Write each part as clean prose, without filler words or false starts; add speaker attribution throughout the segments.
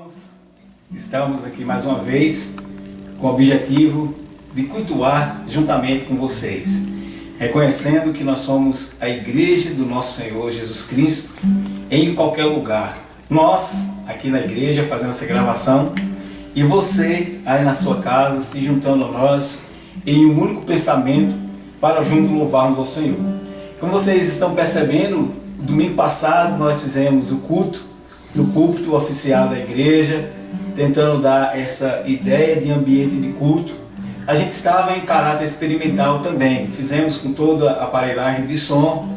Speaker 1: irmãos, estamos aqui mais uma vez com o objetivo de cultuar juntamente com vocês, reconhecendo que nós somos a igreja do nosso Senhor Jesus Cristo em qualquer lugar. Nós, aqui na igreja, fazendo essa gravação, e você aí na sua casa, se juntando a nós em um único pensamento para juntos louvarmos ao Senhor. Como vocês estão percebendo, domingo passado nós fizemos o culto no púlpito oficial da igreja, tentando dar essa ideia de ambiente de culto. A gente estava em caráter experimental também, fizemos com toda a aparelhagem de som,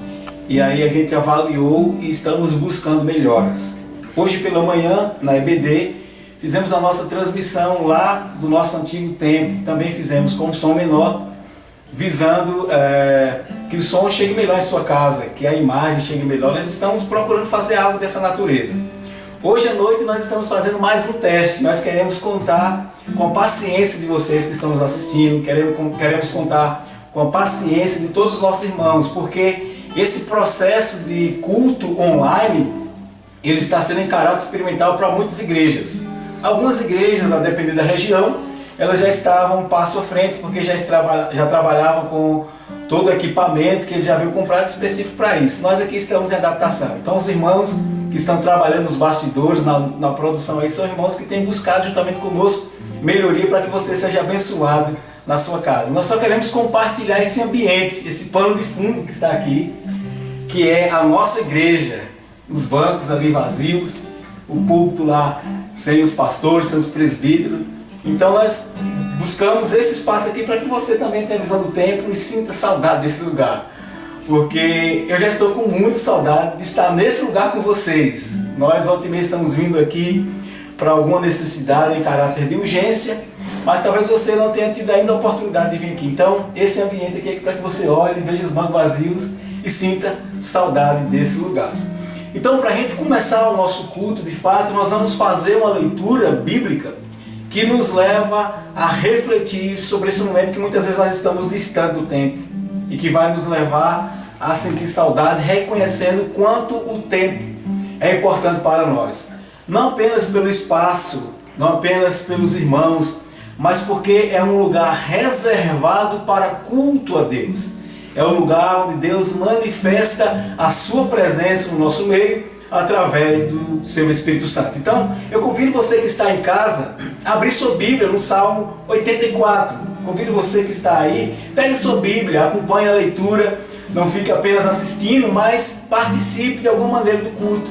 Speaker 1: e aí a gente avaliou e estamos buscando melhoras. Hoje pela manhã, na EBD, fizemos a nossa transmissão lá do nosso antigo templo, também fizemos com som menor, visando que o som chegue melhor em sua casa, que a imagem chegue melhor. Nós estamos procurando fazer algo dessa natureza. Hoje à noite nós estamos fazendo mais um teste. Nós queremos contar com a paciência de vocês que estão nos assistindo, queremos contar com a paciência de todos os nossos irmãos, porque esse processo de culto online, ele está sendo em caráter experimental para muitas igrejas. Algumas igrejas, a depender da região, elas já estavam um passo à frente, porque já trabalhavam com todo o equipamento que eles já haviam comprado específico para isso. Nós aqui estamos em adaptação. Então os irmãos que estão trabalhando nos bastidores, na produção aí, são irmãos que têm buscado juntamente conosco melhoria para que você seja abençoado na sua casa. Nós só queremos compartilhar esse ambiente, esse pano de fundo que está aqui, que é a nossa igreja, os bancos ali vazios, o púlpito lá sem os pastores, sem os presbíteros. Então nós buscamos esse espaço aqui para que você também tenha visão do templo e sinta saudade desse lugar. Porque eu já estou com muita saudade de estar nesse lugar com vocês. Nós, volta e meia, estamos vindo aqui para alguma necessidade em caráter de urgência, mas talvez você não tenha tido ainda a oportunidade de vir aqui. Então, esse ambiente aqui é para que você olhe, veja os bancos vazios e sinta saudade desse lugar. Então, para a gente começar o nosso culto, de fato, nós vamos fazer uma leitura bíblica que nos leva a refletir sobre esse momento que muitas vezes nós estamos distante do tempo e que vai nos levar a sentir saudade, reconhecendo quanto o tempo é importante para nós. Não apenas pelo espaço, não apenas pelos irmãos, mas porque é um lugar reservado para culto a Deus. É um lugar onde Deus manifesta a sua presença no nosso meio através do seu Espírito Santo. Então, eu convido você que está em casa a abrir sua Bíblia no Salmo 84. Convido você que está aí, pegue sua Bíblia, acompanhe a leitura, não fique apenas assistindo, mas participe de alguma maneira do culto,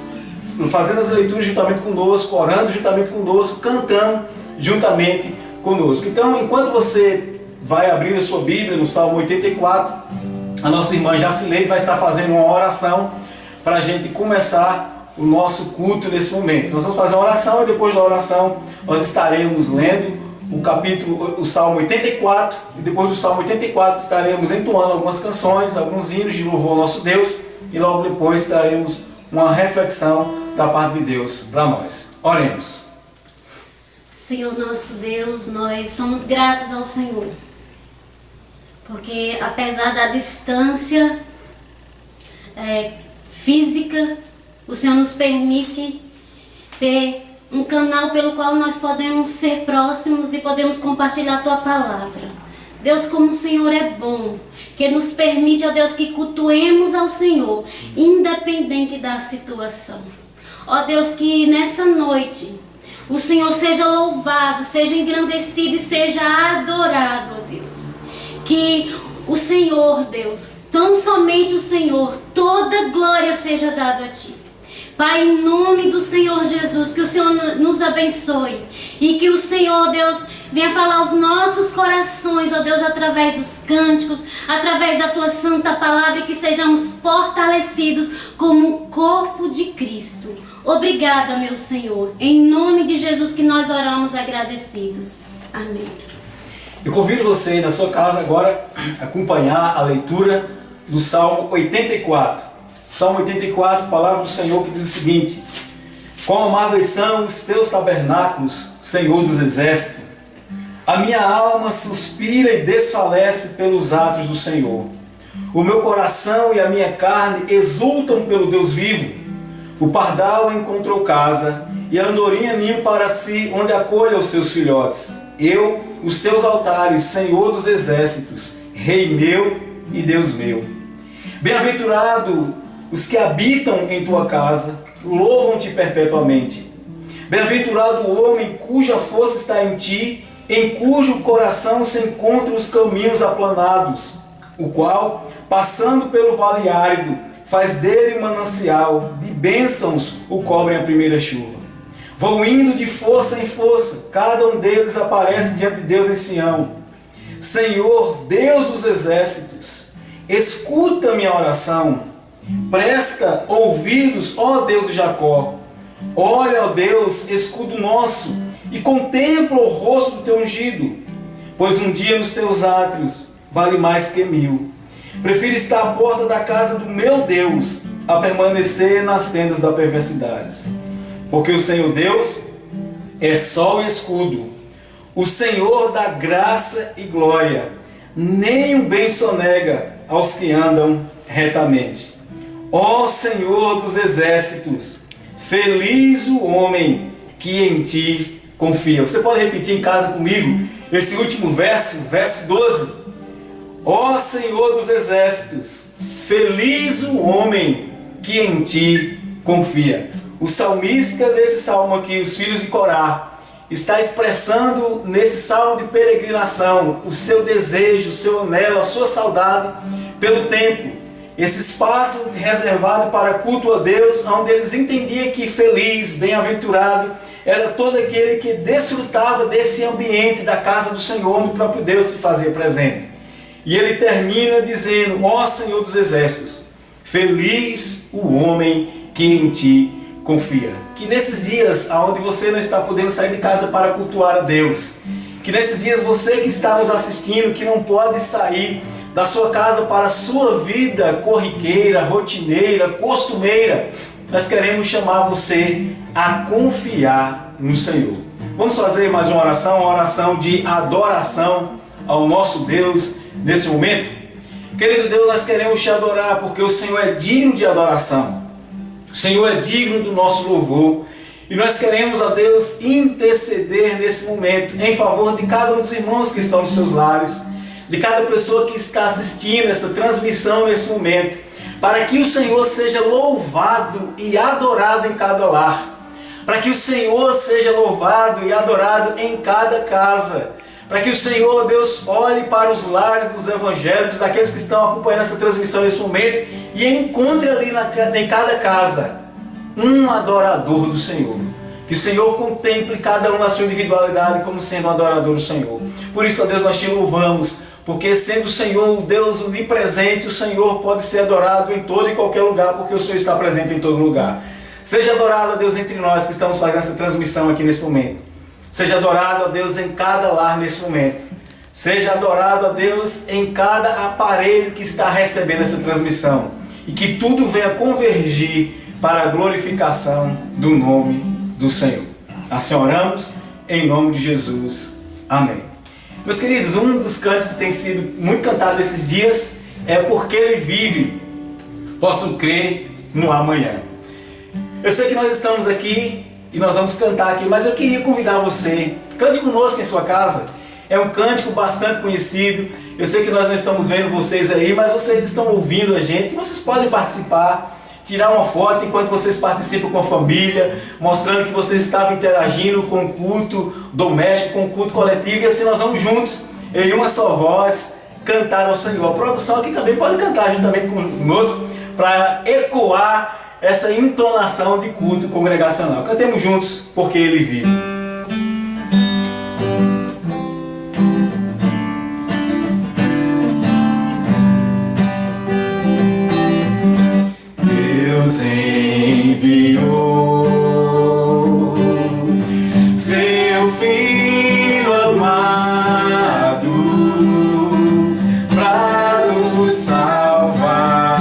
Speaker 1: fazendo as leituras juntamente conosco, orando juntamente conosco, cantando juntamente conosco. Então, enquanto você vai abrir a sua Bíblia no Salmo 84, a nossa irmã Jacileide vai estar fazendo uma oração para a gente começar o nosso culto nesse momento. Nós vamos fazer uma oração e depois da oração nós estaremos lendo o Salmo 84, e depois do Salmo 84 estaremos entoando algumas canções, alguns hinos de louvor ao nosso Deus, e logo depois traremos uma reflexão da parte de Deus para nós. Oremos.
Speaker 2: Senhor nosso Deus, nós somos gratos ao Senhor, porque apesar da distância física, o Senhor nos permite ter um canal pelo qual nós podemos ser próximos e podemos compartilhar a Tua Palavra. Deus, como o Senhor é bom, que nos permite, ó Deus, que cultuemos ao Senhor, independente da situação. Ó Deus, que nessa noite o Senhor seja louvado, seja engrandecido e seja adorado, ó Deus. Que o Senhor, Deus, tão somente o Senhor, toda glória seja dada a Ti. Pai, em nome do Senhor Jesus, que o Senhor nos abençoe e que o Senhor, Deus, venha falar aos nossos corações, ó Deus, através dos cânticos, através da Tua santa palavra, e que sejamos fortalecidos como o corpo de Cristo. Obrigada, meu Senhor. Em nome de Jesus que nós oramos agradecidos. Amém.
Speaker 1: Eu convido você na sua casa agora a acompanhar a leitura do Salmo 84. Salmo 84, palavra do Senhor, que diz o seguinte: quão amáveis são os teus tabernáculos, Senhor dos exércitos. A minha alma suspira e desfalece pelos atos do Senhor. O meu coração e a minha carne exultam pelo Deus vivo. O pardal encontrou casa e a andorinha ninho para si, onde acolha os seus filhotes. Eu, os teus altares, Senhor dos exércitos, Rei meu e Deus meu. Bem-aventurado os que habitam em tua casa, louvam-te perpetuamente. Bem-aventurado o homem cuja força está em ti, em cujo coração se encontram os caminhos aplanados, o qual, passando pelo vale árido, faz dele um manancial, de bênçãos o cobrem a primeira chuva. Vão indo de força em força, cada um deles aparece diante de Deus em Sião. Senhor, Deus dos exércitos, escuta minha oração, presta ouvidos, ó Deus de Jacó. Olha, ó Deus, escudo nosso, e contempla o rosto do teu ungido, pois um dia nos teus átrios vale mais que 1000. Prefiro estar à porta da casa do meu Deus a permanecer nas tendas da perversidade. Porque o Senhor Deus é sol e escudo, o Senhor dá graça e glória, nem o bem sonega aos que andam retamente. Ó Senhor dos exércitos, feliz o homem que em ti confia. Você pode repetir em casa comigo esse último verso, verso 12. Ó Senhor dos exércitos, feliz o homem que em ti confia. O salmista desse salmo aqui, os filhos de Corá, está expressando nesse salmo de peregrinação o seu desejo, o seu anelo, a sua saudade pelo templo. Esse espaço reservado para culto a Deus, onde eles entendiam que feliz, bem-aventurado, era todo aquele que desfrutava desse ambiente da casa do Senhor, onde o próprio Deus se fazia presente. E ele termina dizendo, ó Senhor dos exércitos, feliz o homem que em ti confia. Que nesses dias onde você não está podendo sair de casa para cultuar a Deus, que nesses dias você que está nos assistindo, que não pode sair da sua casa para a sua vida corriqueira, rotineira, costumeira, nós queremos chamar você a confiar no Senhor. Vamos fazer mais uma oração de adoração ao nosso Deus nesse momento? Querido Deus, nós queremos te adorar porque o Senhor é digno de adoração. O Senhor é digno do nosso louvor. E nós queremos, a Deus, interceder nesse momento em favor de cada um dos irmãos que estão nos seus lares, de cada pessoa que está assistindo essa transmissão nesse momento, para que o Senhor seja louvado e adorado em cada lar, para que o Senhor seja louvado e adorado em cada casa, para que o Senhor, Deus, olhe para os lares dos evangélicos, daqueles que estão acompanhando essa transmissão nesse momento, e encontre ali em cada casa um adorador do Senhor. Que o Senhor contemple cada um na sua individualidade como sendo um adorador do Senhor. Por isso, ó Deus, nós te louvamos, porque sendo o Senhor o Deus onipresente, o Senhor pode ser adorado em todo e qualquer lugar, porque o Senhor está presente em todo lugar. Seja adorado, ó Deus, entre nós que estamos fazendo essa transmissão aqui nesse momento. Seja adorado, ó Deus, em cada lar nesse momento. Seja adorado, ó Deus, em cada aparelho que está recebendo essa transmissão. E que tudo venha convergir para a glorificação do nome do Senhor. Assim oramos, em nome de Jesus. Amém. Meus queridos, um dos cantos que tem sido muito cantado esses dias é Porque Ele Vive, Posso Crer no Amanhã. Eu sei que nós estamos aqui e nós vamos cantar aqui, mas eu queria convidar você, cante conosco em sua casa. É um cântico bastante conhecido. Eu sei que nós não estamos vendo vocês aí, mas vocês estão ouvindo a gente e vocês podem participar, tirar uma foto enquanto vocês participam com a família, mostrando que vocês estavam interagindo com o culto doméstico, com o culto coletivo, e assim nós vamos juntos, em uma só voz, cantar ao Senhor. A produção aqui também pode cantar juntamente conosco, para ecoar essa entonação de culto congregacional. Cantemos juntos, Porque Ele Vive. Deus enviou seu Filho amado para nos salvar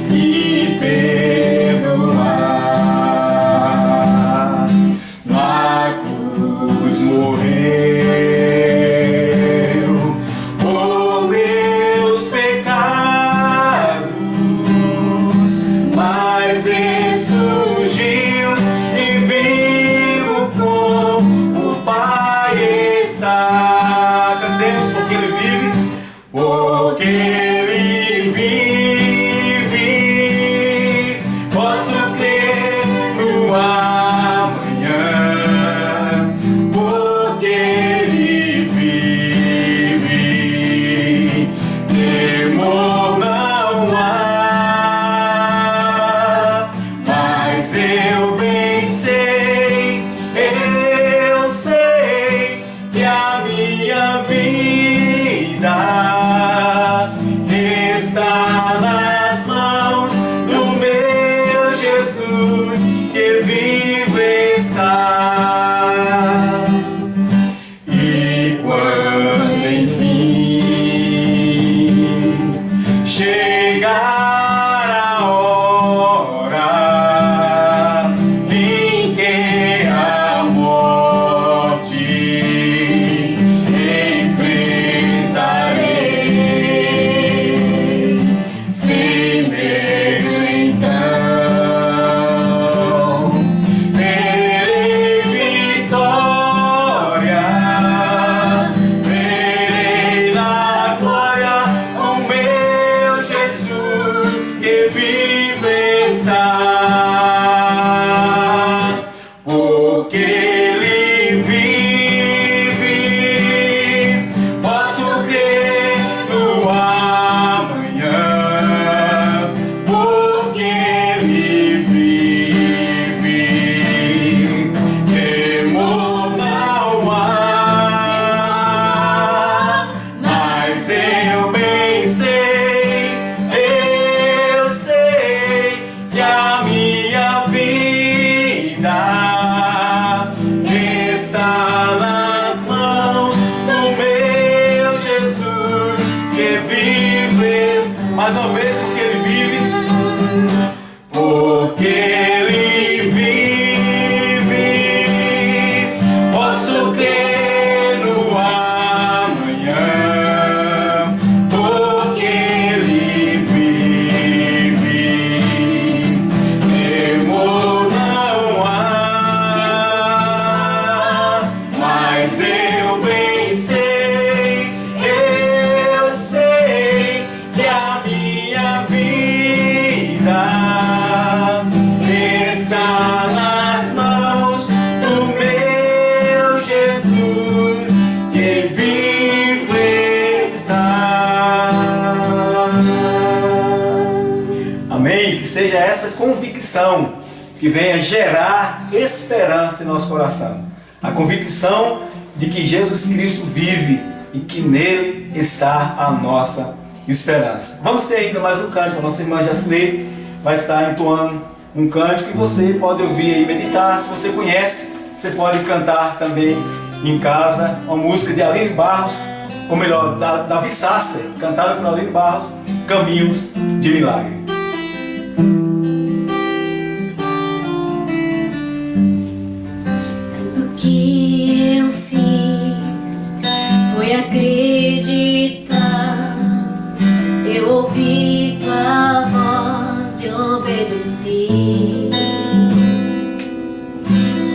Speaker 1: e perdoar. estar. E quando enfim chegar a hora em que a morte enfrentarei, sem medo então verei vitória, verei na glória o meu Jesus que vive está. Porque Ele vive, posso crer no amanhã. Porque Ele vive, temor não há. Mas eu bem sei que a minha vida está nas mãos do meu Jesus que vive. Mais uma vez, porque Ele vive. Porque Ele vive, posso crer no amanhã. Porque Ele vive, temor não há. Mas eu bem sei que a minha vida está nas mãos do meu Jesus que vive está. Amém? Que seja essa convicção que venha gerar esperança em nosso coração. A convicção de que Jesus Cristo vive e que nele está a nossa esperança. Vamos ter ainda mais um cântico. A nossa irmã Jacilei vai estar entoando um cântico que você pode ouvir e meditar. Se você conhece, você pode cantar também em casa uma música de Aline Barros, ou melhor, Davi Sasser, cantada por Aline Barros, Caminhos de Milagre.
Speaker 2: Tudo que eu fiz foi acreditar. Eu ouvi tua voz e obedeci.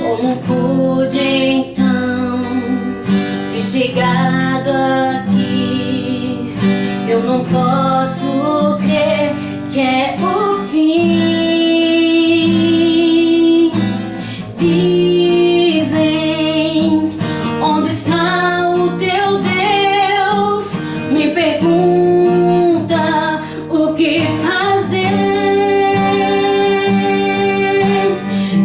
Speaker 2: Como pude então ter chegado aqui? Eu não posso crer que é o fim. Dizem, onde está o teu Deus? Me pergunta o que fazer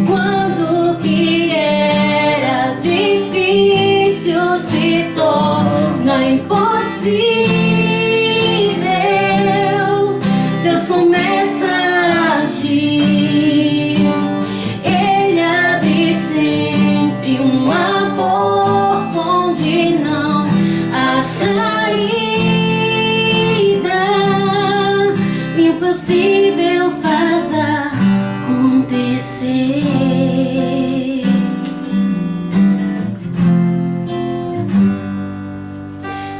Speaker 2: quando o que era difícil se torna impossível. Deus começa a agir. Ele abre sempre uma porta onde não há saída. O impossível faz acontecer.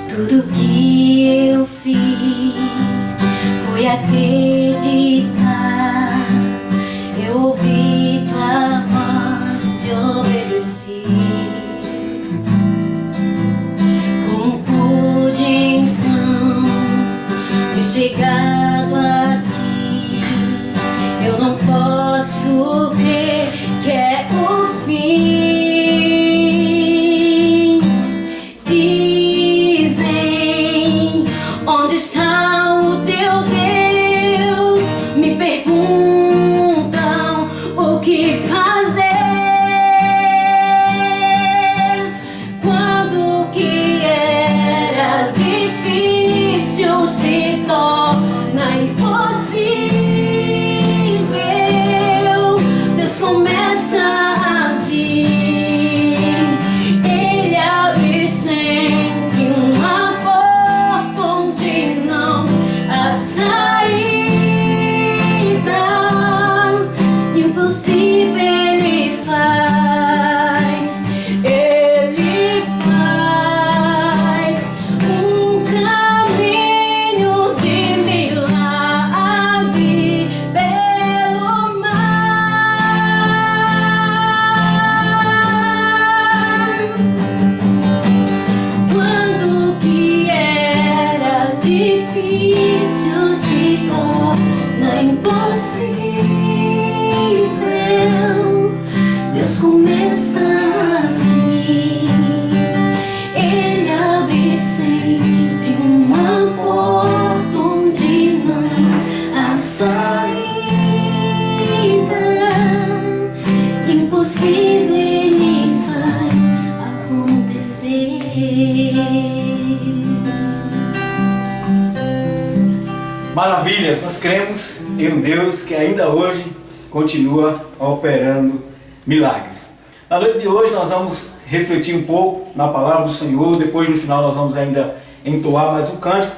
Speaker 2: Tudo que eu fiz foi acreditar. Eu ouvi tua voz e obedeci. Como pude então ter chegado aqui? Eu não posso crer que é o fim. Dizem, onde está o teu Deus? Me perguntam o que fazer quando o que era difícil se torna impossível Ele faz acontecer.
Speaker 1: Maravilhas, nós cremos em um Deus que ainda hoje continua operando milagres. Na noite de hoje nós vamos refletir um pouco na palavra do Senhor, depois no final nós vamos ainda entoar mais um cântico,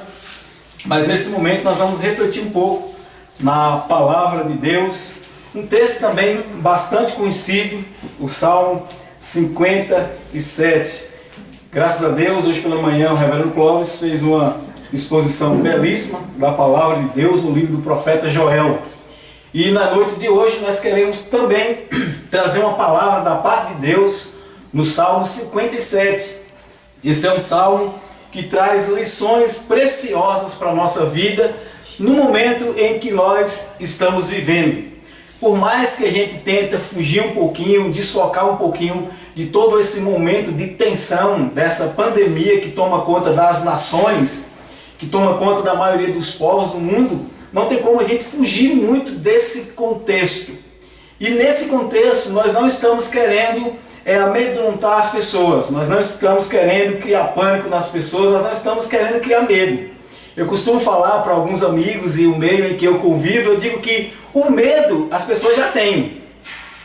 Speaker 1: mas nesse momento nós vamos refletir um pouco na palavra de Deus, um texto também bastante conhecido, o Salmo 57. Graças a Deus, hoje pela manhã o reverendo Clóvis fez uma exposição belíssima da palavra de Deus no livro do profeta Joel. E na noite de hoje nós queremos também trazer uma palavra da parte de Deus no Salmo 57. Esse é um salmo que traz lições preciosas para a nossa vida no momento em que nós estamos vivendo. Por mais que a gente tenta fugir um pouquinho, desfocar um pouquinho de todo esse momento de tensão, dessa pandemia que toma conta das nações, que toma conta da maioria dos povos do mundo, não tem como a gente fugir muito desse contexto. E nesse contexto nós não estamos querendo amedrontar as pessoas, nós não estamos querendo criar pânico nas pessoas, nós não estamos querendo criar medo. Eu costumo falar para alguns amigos e o meio em que eu convivo, eu digo que o medo as pessoas já têm,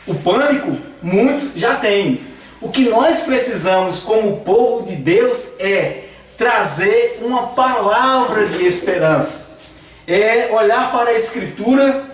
Speaker 1: o pânico muitos já têm. O que nós precisamos como povo de Deus é trazer uma palavra de esperança, é olhar para a Escritura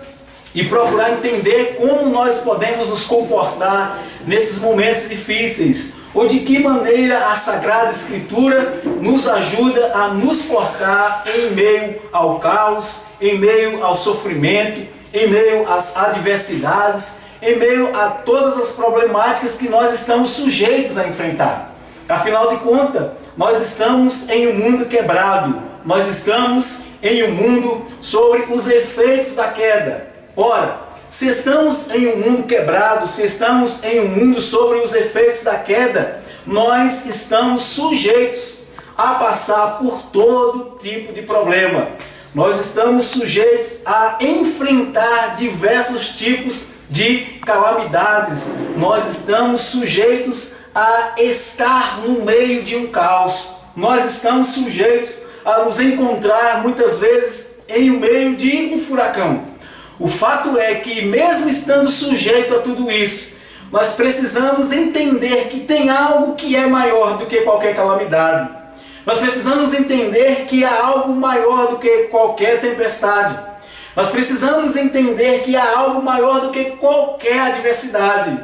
Speaker 1: e procurar entender como nós podemos nos comportar nesses momentos difíceis, ou de que maneira a Sagrada Escritura nos ajuda a nos portar em meio ao caos, em meio ao sofrimento, em meio às adversidades, em meio a todas as problemáticas que nós estamos sujeitos a enfrentar. Afinal de contas, nós estamos em um mundo quebrado, nós estamos em um mundo sobre os efeitos da queda. Ora, se estamos em um mundo quebrado, se estamos em um mundo sobre os efeitos da queda, nós estamos sujeitos a passar por todo tipo de problema. Nós estamos sujeitos a enfrentar diversos tipos de calamidades. Nós estamos sujeitos a estar no meio de um caos. Nós estamos sujeitos a nos encontrar muitas vezes em meio de um furacão. O fato é que mesmo estando sujeito a tudo isso, nós precisamos entender que tem algo que é maior do que qualquer calamidade. Nós precisamos entender que há algo maior do que qualquer tempestade. Nós precisamos entender que há algo maior do que qualquer adversidade.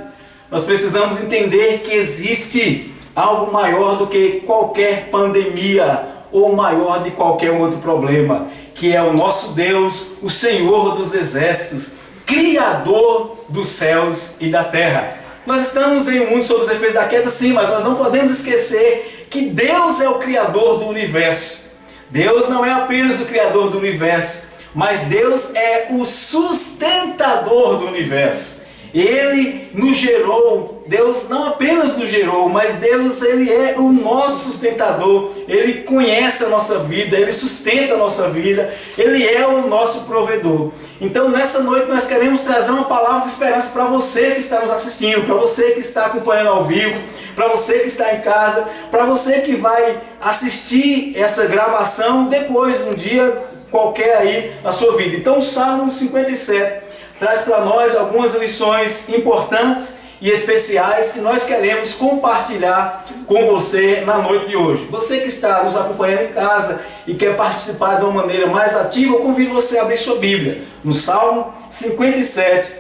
Speaker 1: Nós precisamos entender que existe algo maior do que qualquer pandemia ou maior de qualquer outro problema, que é o nosso Deus, o Senhor dos exércitos, Criador dos céus e da terra. Nós estamos em um mundo sob os efeitos da queda, sim, mas nós não podemos esquecer que Deus é o Criador do universo. Deus não é apenas o Criador do universo, mas Deus é o sustentador do universo. Ele nos gerou, Deus não apenas nos gerou, mas Deus, Ele é o nosso sustentador. Ele conhece a nossa vida, Ele sustenta a nossa vida, Ele é o nosso provedor. Então nessa noite nós queremos trazer uma palavra de esperança para você que está nos assistindo, para você que está acompanhando ao vivo, para você que está em casa, para você que vai assistir essa gravação depois, um dia qualquer aí na sua vida. Então o Salmo 57 traz para nós algumas lições importantes e especiais que nós queremos compartilhar com você na noite de hoje. Você que está nos acompanhando em casa e quer participar de uma maneira mais ativa, eu convido você a abrir sua Bíblia no Salmo 57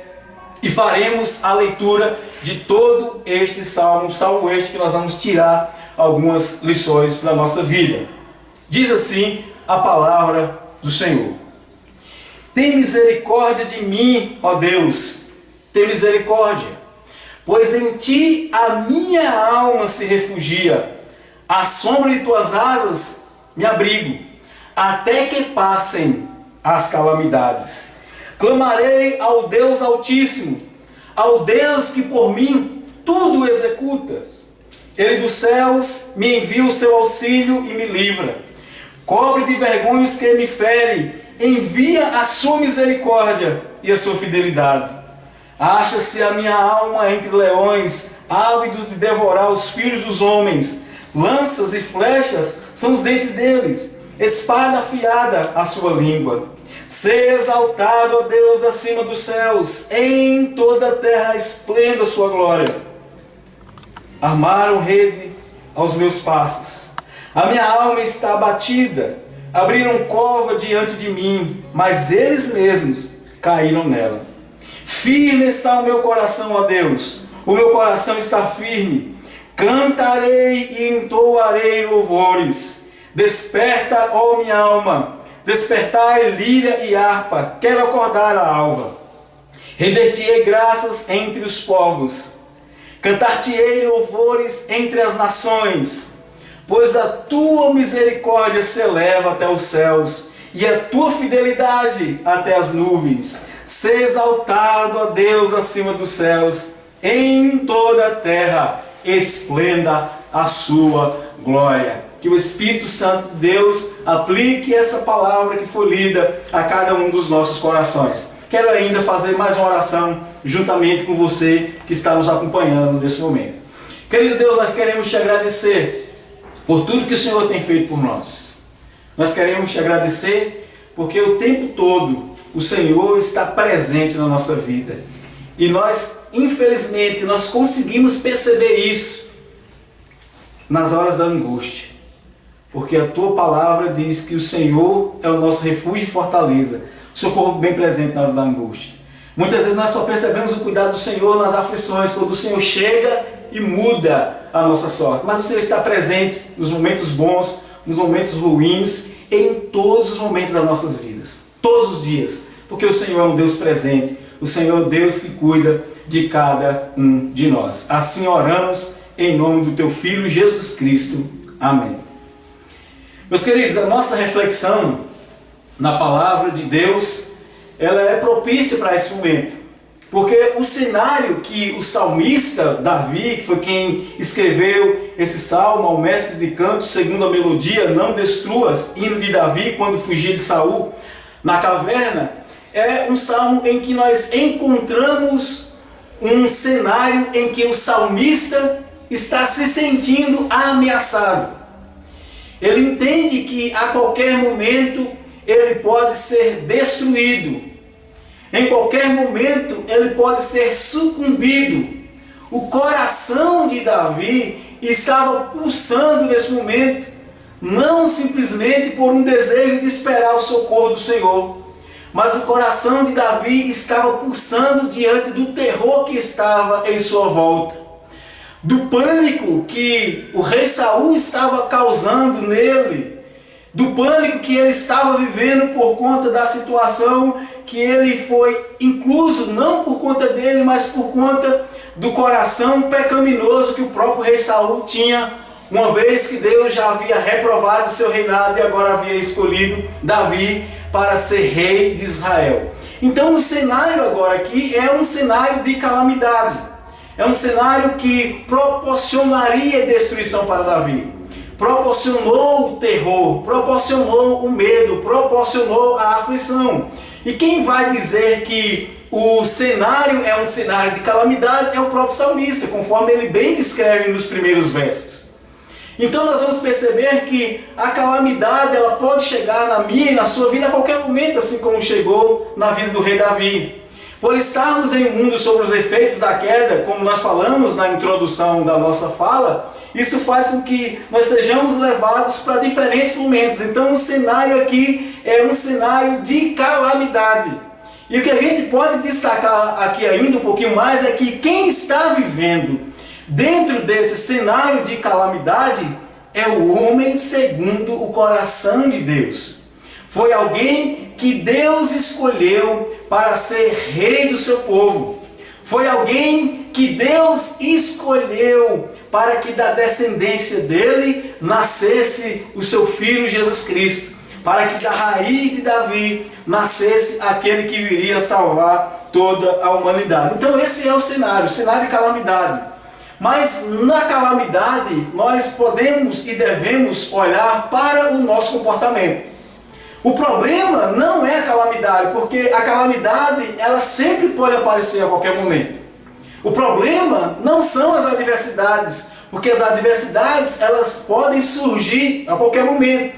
Speaker 1: e faremos a leitura de todo este salmo este que nós vamos tirar algumas lições para a nossa vida. Diz assim a palavra do Senhor: tem misericórdia de mim, ó Deus, tem misericórdia, pois em ti a minha alma se refugia, à sombra de tuas asas me abrigo, até que passem as calamidades. Clamarei ao Deus Altíssimo, ao Deus que por mim tudo executa. Ele dos céus me envia o seu auxílio e me livra. Cobre de vergonha os que me ferem, envia a sua misericórdia e a sua fidelidade. Acha-se a minha alma entre leões, ávidos de devorar os filhos dos homens. Lanças e flechas são os dentes deles, espada afiada a sua língua. Seja exaltado, ó Deus, acima dos céus, em toda a terra esplenda a sua glória. Armaram rede aos meus passos. A minha alma está abatida. Abriram cova diante de mim, mas eles mesmos caíram nela. Firme está o meu coração, ó Deus. O meu coração está firme. Cantarei e entoarei louvores. Desperta, ó minha alma. Despertai lira e harpa. Quero acordar a alva. Render-te-ei graças entre os povos. Cantar-te-ei louvores entre as nações. Pois a tua misericórdia se eleva até os céus, e a tua fidelidade até as nuvens. Seja exaltado, ó Deus, acima dos céus, em toda a terra esplenda a sua glória. Que o Espírito Santo de Deus aplique essa palavra que foi lida a cada um dos nossos corações. Quero ainda fazer mais uma oração juntamente com você que está nos acompanhando nesse momento. Querido Deus, nós queremos te agradecer por tudo que o Senhor tem feito por nós. Nós queremos te agradecer porque o tempo todo o Senhor está presente na nossa vida. E nós, infelizmente, nós conseguimos perceber isso nas horas da angústia. Porque a tua palavra diz que o Senhor é o nosso refúgio e fortaleza, socorro bem presente na hora da angústia. Muitas vezes nós só percebemos o cuidado do Senhor nas aflições, quando o Senhor chega e muda a nossa sorte. Mas o Senhor está presente nos momentos bons, nos momentos ruins, em todos os momentos das nossas vidas. Todos os dias. Porque o Senhor é um Deus presente. O Senhor é um Deus que cuida de cada um de nós. Assim oramos em nome do teu Filho Jesus Cristo. Amém. Meus queridos, a nossa reflexão na palavra de Deus, ela é propícia para esse momento. Porque o cenário que o salmista Davi, que foi quem escreveu esse salmo ao mestre de canto, segundo a melodia, não destruas, hino de Davi, quando fugia de Saul na caverna, é um salmo em que nós encontramos um cenário em que o salmista está se sentindo ameaçado. Ele entende que a qualquer momento ele pode ser destruído. Em qualquer momento ele pode ser sucumbido. O coração de Davi estava pulsando nesse momento, não simplesmente por um desejo de esperar o socorro do Senhor, mas o coração de Davi estava pulsando diante do terror que estava em sua volta, do pânico que o rei Saul estava causando nele, do pânico que ele estava vivendo por conta da situação que ele foi incluso, não por conta dele, mas por conta do coração pecaminoso que o próprio rei Saul tinha, uma vez que Deus já havia reprovado o seu reinado e agora havia escolhido Davi para ser rei de Israel. Então o cenário agora aqui é um cenário de calamidade, é um cenário que proporcionaria destruição para Davi. Proporcionou o terror, proporcionou o medo, proporcionou a aflição. E quem vai dizer que o cenário é um cenário de calamidade é o próprio salmista, conforme ele bem descreve nos primeiros versos. Então nós vamos perceber que a calamidade ela pode chegar na minha e na sua vida a qualquer momento, assim como chegou na vida do rei Davi. Por estarmos em um mundo sobre os efeitos da queda, como nós falamos na introdução da nossa fala, isso faz com que nós sejamos levados para diferentes momentos. Então o cenário aqui é um cenário de calamidade. E o que a gente pode destacar aqui ainda um pouquinho mais é que quem está vivendo dentro desse cenário de calamidade é o homem segundo o coração de Deus. Foi alguém que Deus escolheu para ser rei do seu povo. Foi alguém que Deus escolheu para que da descendência dele nascesse o seu filho Jesus Cristo. Para que da raiz de Davi nascesse aquele que viria salvar toda a humanidade. Então esse é o cenário de calamidade. Mas na calamidade nós podemos e devemos olhar para o nosso comportamento. O problema não é a calamidade, porque a calamidade ela sempre pode aparecer a qualquer momento. O problema não são as adversidades, porque as adversidades elas podem surgir a qualquer momento.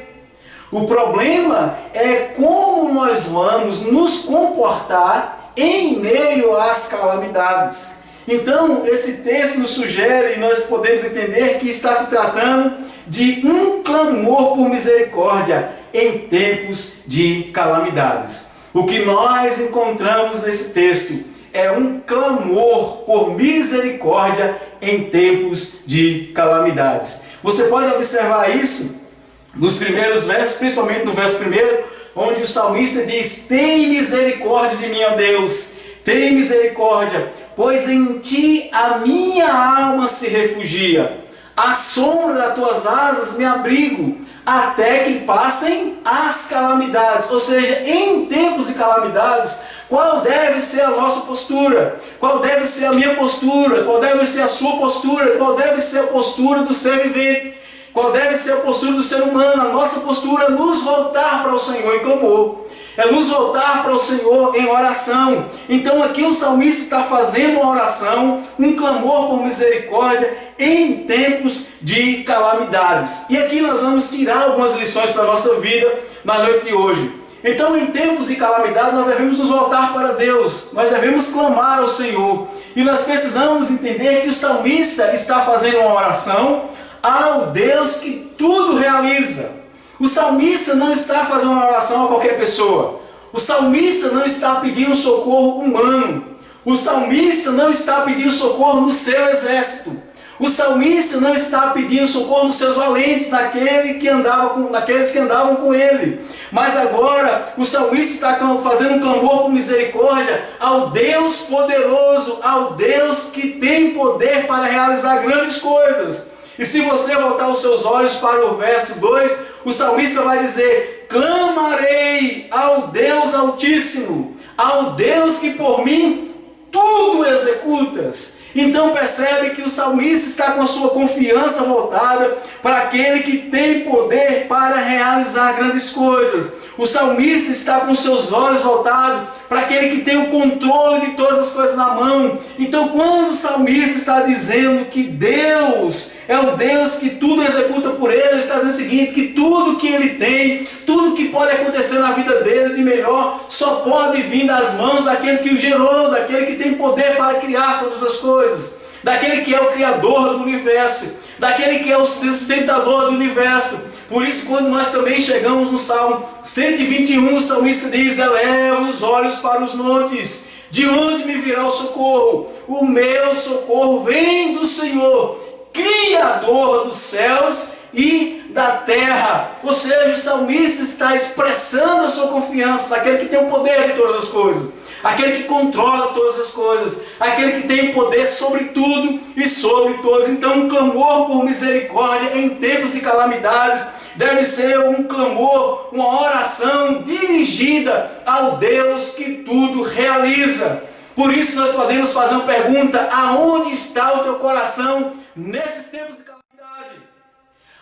Speaker 1: O problema é como nós vamos nos comportar em meio às calamidades. Então, esse texto nos sugere, e nós podemos entender que está se tratando de um clamor por misericórdia em tempos de calamidades. O que nós encontramos nesse texto é um clamor por misericórdia em tempos de calamidades. Você pode observar isso nos primeiros versos, principalmente no verso 1, onde o salmista diz: tem misericórdia de mim, ó Deus, tem misericórdia, pois em ti a minha alma se refugia. À sombra das tuas asas me abrigo, até que passem as calamidades. Ou seja, em tempos de calamidades, qual deve ser a nossa postura? Qual deve ser a minha postura? Qual deve ser a sua postura? Qual deve ser a postura do ser vivente? Qual deve ser a postura do ser humano? A nossa postura é nos voltar para o Senhor em clamor. É nos voltar para o Senhor em oração. Então aqui o salmista está fazendo uma oração, um clamor por misericórdia em tempos de calamidades. E aqui nós vamos tirar algumas lições para a nossa vida na noite de hoje. Então em tempos de calamidade nós devemos nos voltar para Deus. Nós devemos clamar ao Senhor. E nós precisamos entender que o salmista está fazendo uma oração ao Deus que tudo realiza. O salmista não está fazendo uma oração a qualquer pessoa. O salmista não está pedindo socorro humano. O salmista não está pedindo socorro no seu exército. O salmista não está pedindo socorro nos seus valentes, naqueles que andavam com ele. Mas agora o salmista está fazendo um clamor por misericórdia ao Deus poderoso, ao Deus que tem poder para realizar grandes coisas. E se você voltar os seus olhos para o verso 2, o salmista vai dizer: clamarei ao Deus Altíssimo, ao Deus que por mim tudo executas. Então percebe que o salmista está com a sua confiança voltada para aquele que tem poder para realizar grandes coisas. O salmista está com seus olhos voltados para aquele que tem o controle de todas as coisas na mão. Então quando o salmista está dizendo que Deus é o Deus que tudo executa por ele está dizendo o seguinte: que tudo que ele tem, tudo que pode acontecer na vida dele de melhor, só pode vir das mãos daquele que o gerou, daquele que tem poder para criar todas as coisas, daquele que é o criador do universo, daquele que é o sustentador do universo. Por isso, quando nós também chegamos no Salmo 121, o salmista diz: eleva os olhos para os montes, de onde me virá o socorro? O meu socorro vem do Senhor, Criador dos céus e da terra. Ou seja, o salmista está expressando a sua confiança naquele que tem o poder de todas as coisas, aquele que controla todas as coisas, aquele que tem poder sobre tudo e sobre todos. Então um clamor por misericórdia em tempos de calamidades deve ser um clamor, uma oração dirigida ao Deus que tudo realiza. Por isso nós podemos fazer uma pergunta: aonde está o teu coração nesses tempos de calamidade?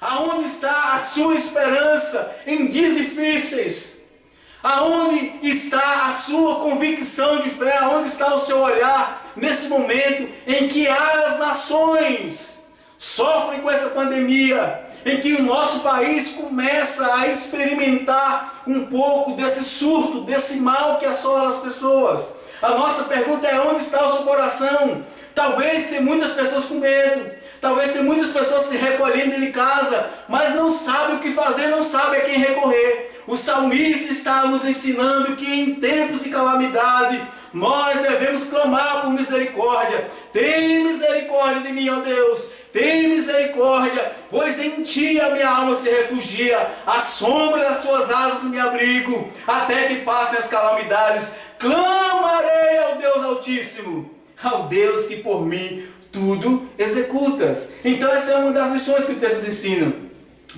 Speaker 1: Aonde está a sua esperança em dias difíceis? Aonde está a sua convicção de fé? Aonde está o seu olhar nesse momento em que as nações sofrem com essa pandemia, em que o nosso país começa a experimentar um pouco desse surto, desse mal que assola as pessoas? A nossa pergunta é: onde está o seu coração? Talvez tem muitas pessoas com medo, talvez tem muitas pessoas se recolhendo dentro de casa, mas não sabe o que fazer, não sabe a quem recorrer. O salmista está nos ensinando que em tempos de calamidade nós devemos clamar por misericórdia. Tem misericórdia de mim, ó Deus, tem misericórdia, pois em ti a minha alma se refugia, à sombra das tuas asas me abrigo, até que passem as calamidades. Clamarei ao Deus Altíssimo, ao Deus que por mim tudo executas. Então essa é uma das lições que o texto nos ensina,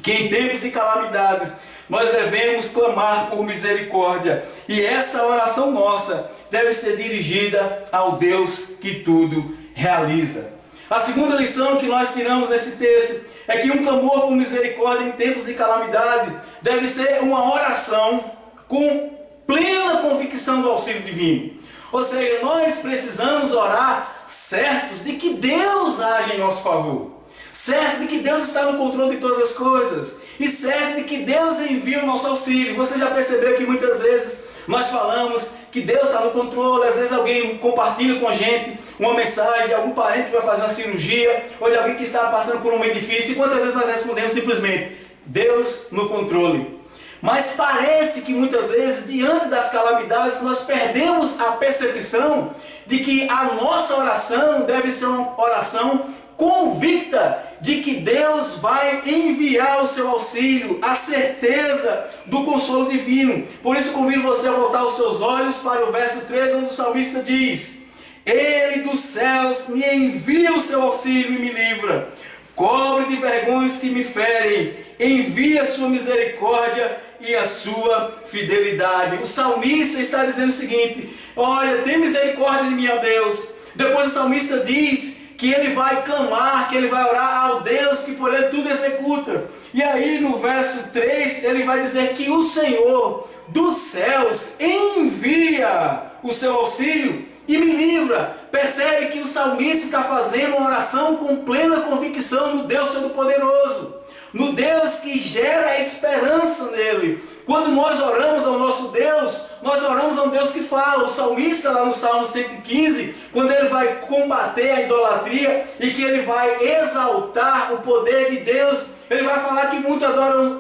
Speaker 1: que em tempos de calamidades nós devemos clamar por misericórdia, e essa oração nossa deve ser dirigida ao Deus que tudo realiza. A segunda lição que nós tiramos nesse texto é que um clamor por misericórdia em tempos de calamidade deve ser uma oração com plena convicção do auxílio divino. Ou seja, nós precisamos orar certos de que Deus age em nosso favor, certo de que Deus está no controle de todas as coisas e certo de que Deus envia o nosso auxílio. Você já percebeu que muitas vezes nós falamos que Deus está no controle, às vezes alguém compartilha com a gente uma mensagem de algum parente que vai fazer uma cirurgia ou de alguém que está passando por um momento difícil, e quantas vezes nós respondemos simplesmente, Deus no controle. Mas parece que muitas vezes, diante das calamidades, nós perdemos a percepção de que a nossa oração deve ser uma oração convicta de que Deus vai enviar o seu auxílio, a certeza do consolo divino. Por isso convido você a voltar os seus olhos para o verso 13, onde o salmista diz: Ele dos céus me envia o seu auxílio e me livra, cobre de vergonhas que me ferem, envia a sua misericórdia e a sua fidelidade. O salmista está dizendo o seguinte: olha, tem misericórdia de mim, ó Deus. Depois o salmista diz que ele vai clamar, que ele vai orar ao Deus que por ele tudo executa. E aí no verso 3 ele vai dizer que o Senhor dos céus envia o seu auxílio e me livra. Percebe que o salmista está fazendo uma oração com plena convicção no Deus Todo-Poderoso, no Deus que gera esperança nele. Quando nós oramos ao nosso Deus, nós oramos a um Deus que fala. O salmista lá no Salmo 115, quando ele vai combater a idolatria e que ele vai exaltar o poder de Deus, ele vai falar que muitos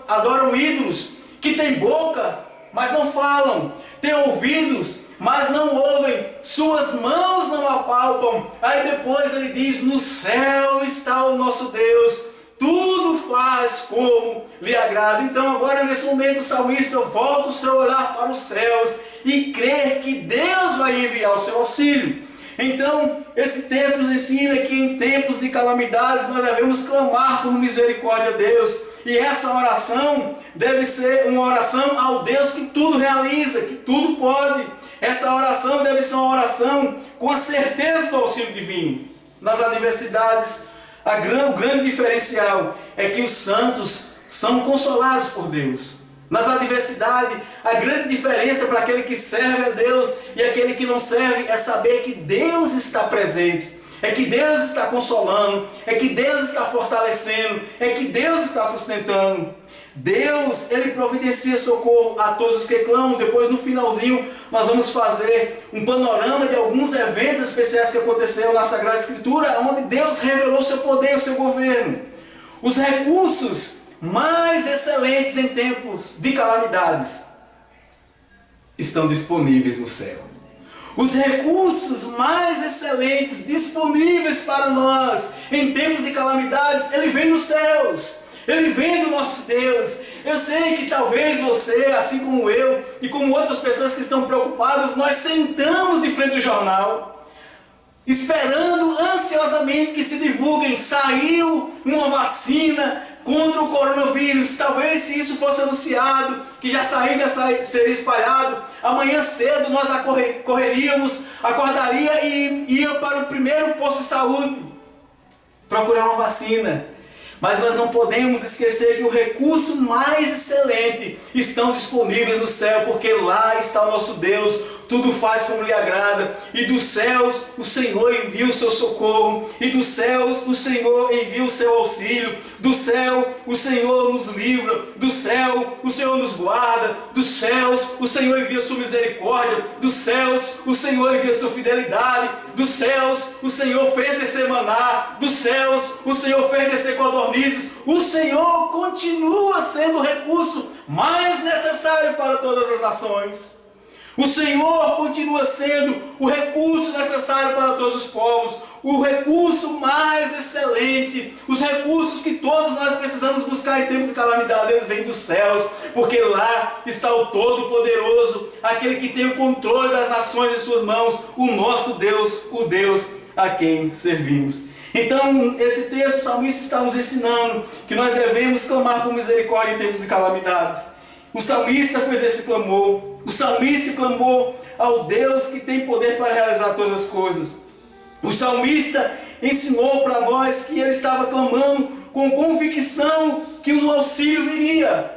Speaker 1: adoram ídolos, que tem boca, mas não falam, tem ouvidos, mas não ouvem, suas mãos não apalpam. Aí depois ele diz: no céu está o nosso Deus, tudo faz como lhe agrada. Então agora nesse momento o salmista volta o seu olhar para os céus e crê que Deus vai enviar o seu auxílio. Então esse texto nos ensina que em tempos de calamidades nós devemos clamar por misericórdia a Deus. E essa oração deve ser uma oração ao Deus que tudo realiza, que tudo pode. Essa oração deve ser uma oração com a certeza do auxílio divino. Nas adversidades, o grande diferencial é que os santos são consolados por Deus. Nas adversidades, a grande diferença para aquele que serve a Deus e aquele que não serve é saber que Deus está presente, é que Deus está consolando, é que Deus está fortalecendo, é que Deus está sustentando. Deus, Ele providencia socorro a todos os que clamam. Depois no finalzinho nós vamos fazer um panorama de alguns eventos especiais que aconteceram na Sagrada Escritura, onde Deus revelou o seu poder, o seu governo. Os recursos mais excelentes em tempos de calamidades estão disponíveis no céu. Os recursos mais excelentes disponíveis para nós em tempos de calamidades, Ele vem dos céus. Ele vem do nosso Deus. Eu sei que talvez você, assim como eu e como outras pessoas que estão preocupadas, nós sentamos de frente ao jornal, esperando ansiosamente que se divulguem: saiu uma vacina contra o coronavírus. Talvez se isso fosse anunciado, que já saiu, já seria espalhado, amanhã cedo nós acordaria e ia para o primeiro posto de saúde procurar uma vacina. Mas nós não podemos esquecer que o recurso mais excelente estão disponíveis no céu, porque lá está o nosso Deus, tudo faz como lhe agrada, e dos céus o Senhor envia o seu socorro, e dos céus o Senhor envia o seu auxílio, do céu o Senhor nos livra, do céu o Senhor nos guarda, dos céus o Senhor envia sua misericórdia, dos céus o Senhor envia sua fidelidade, dos céus o Senhor fez descer maná, dos céus o Senhor fez descer codornizes. O Senhor continua sendo o recurso mais necessário para todas as nações. O Senhor continua sendo o recurso necessário para todos os povos, o recurso mais excelente, os recursos que todos nós precisamos buscar em tempos de calamidade, eles vêm dos céus, porque lá está o Todo-Poderoso, aquele que tem o controle das nações em suas mãos, o nosso Deus, o Deus a quem servimos. Então, esse texto, o salmista está nos ensinando que nós devemos clamar por misericórdia em tempos de calamidades. O salmista fez esse clamor. O salmista clamou ao Deus que tem poder para realizar todas as coisas. O salmista, ensinou para nós que ele estava clamando com convicção que o auxílio viria.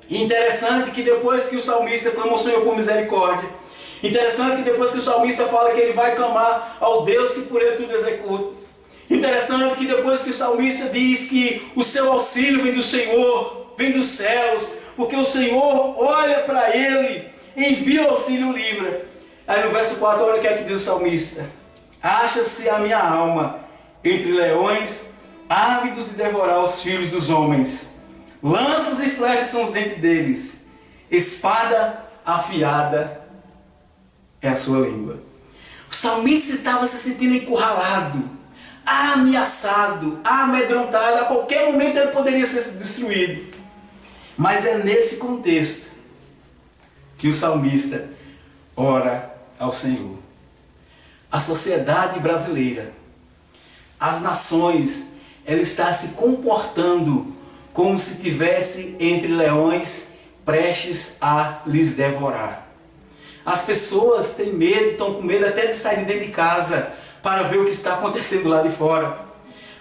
Speaker 1: E interessante que depois que o salmista clama ao Senhor por misericórdia, interessante que depois que o salmista fala que ele vai clamar ao Deus que por ele tudo executa, interessante que depois que o salmista diz que o seu auxílio vem do Senhor, vem dos céus, porque o Senhor olha para ele, envia o auxílio livre. Aí no verso 4, olha o que é que diz o salmista: acha-se a minha alma entre leões, ávidos de devorar os filhos dos homens. Lanças e flechas são os dentes deles, espada afiada é a sua língua. O salmista estava se sentindo encurralado, ameaçado, amedrontado. A qualquer momento ele poderia ser destruído. Mas é nesse contexto que o salmista ora ao Senhor. A sociedade brasileira, as nações, ela está se comportando como se estivesse entre leões prestes a lhes devorar. As pessoas têm medo, estão com medo até de sair de dentro de casa para ver o que está acontecendo lá de fora.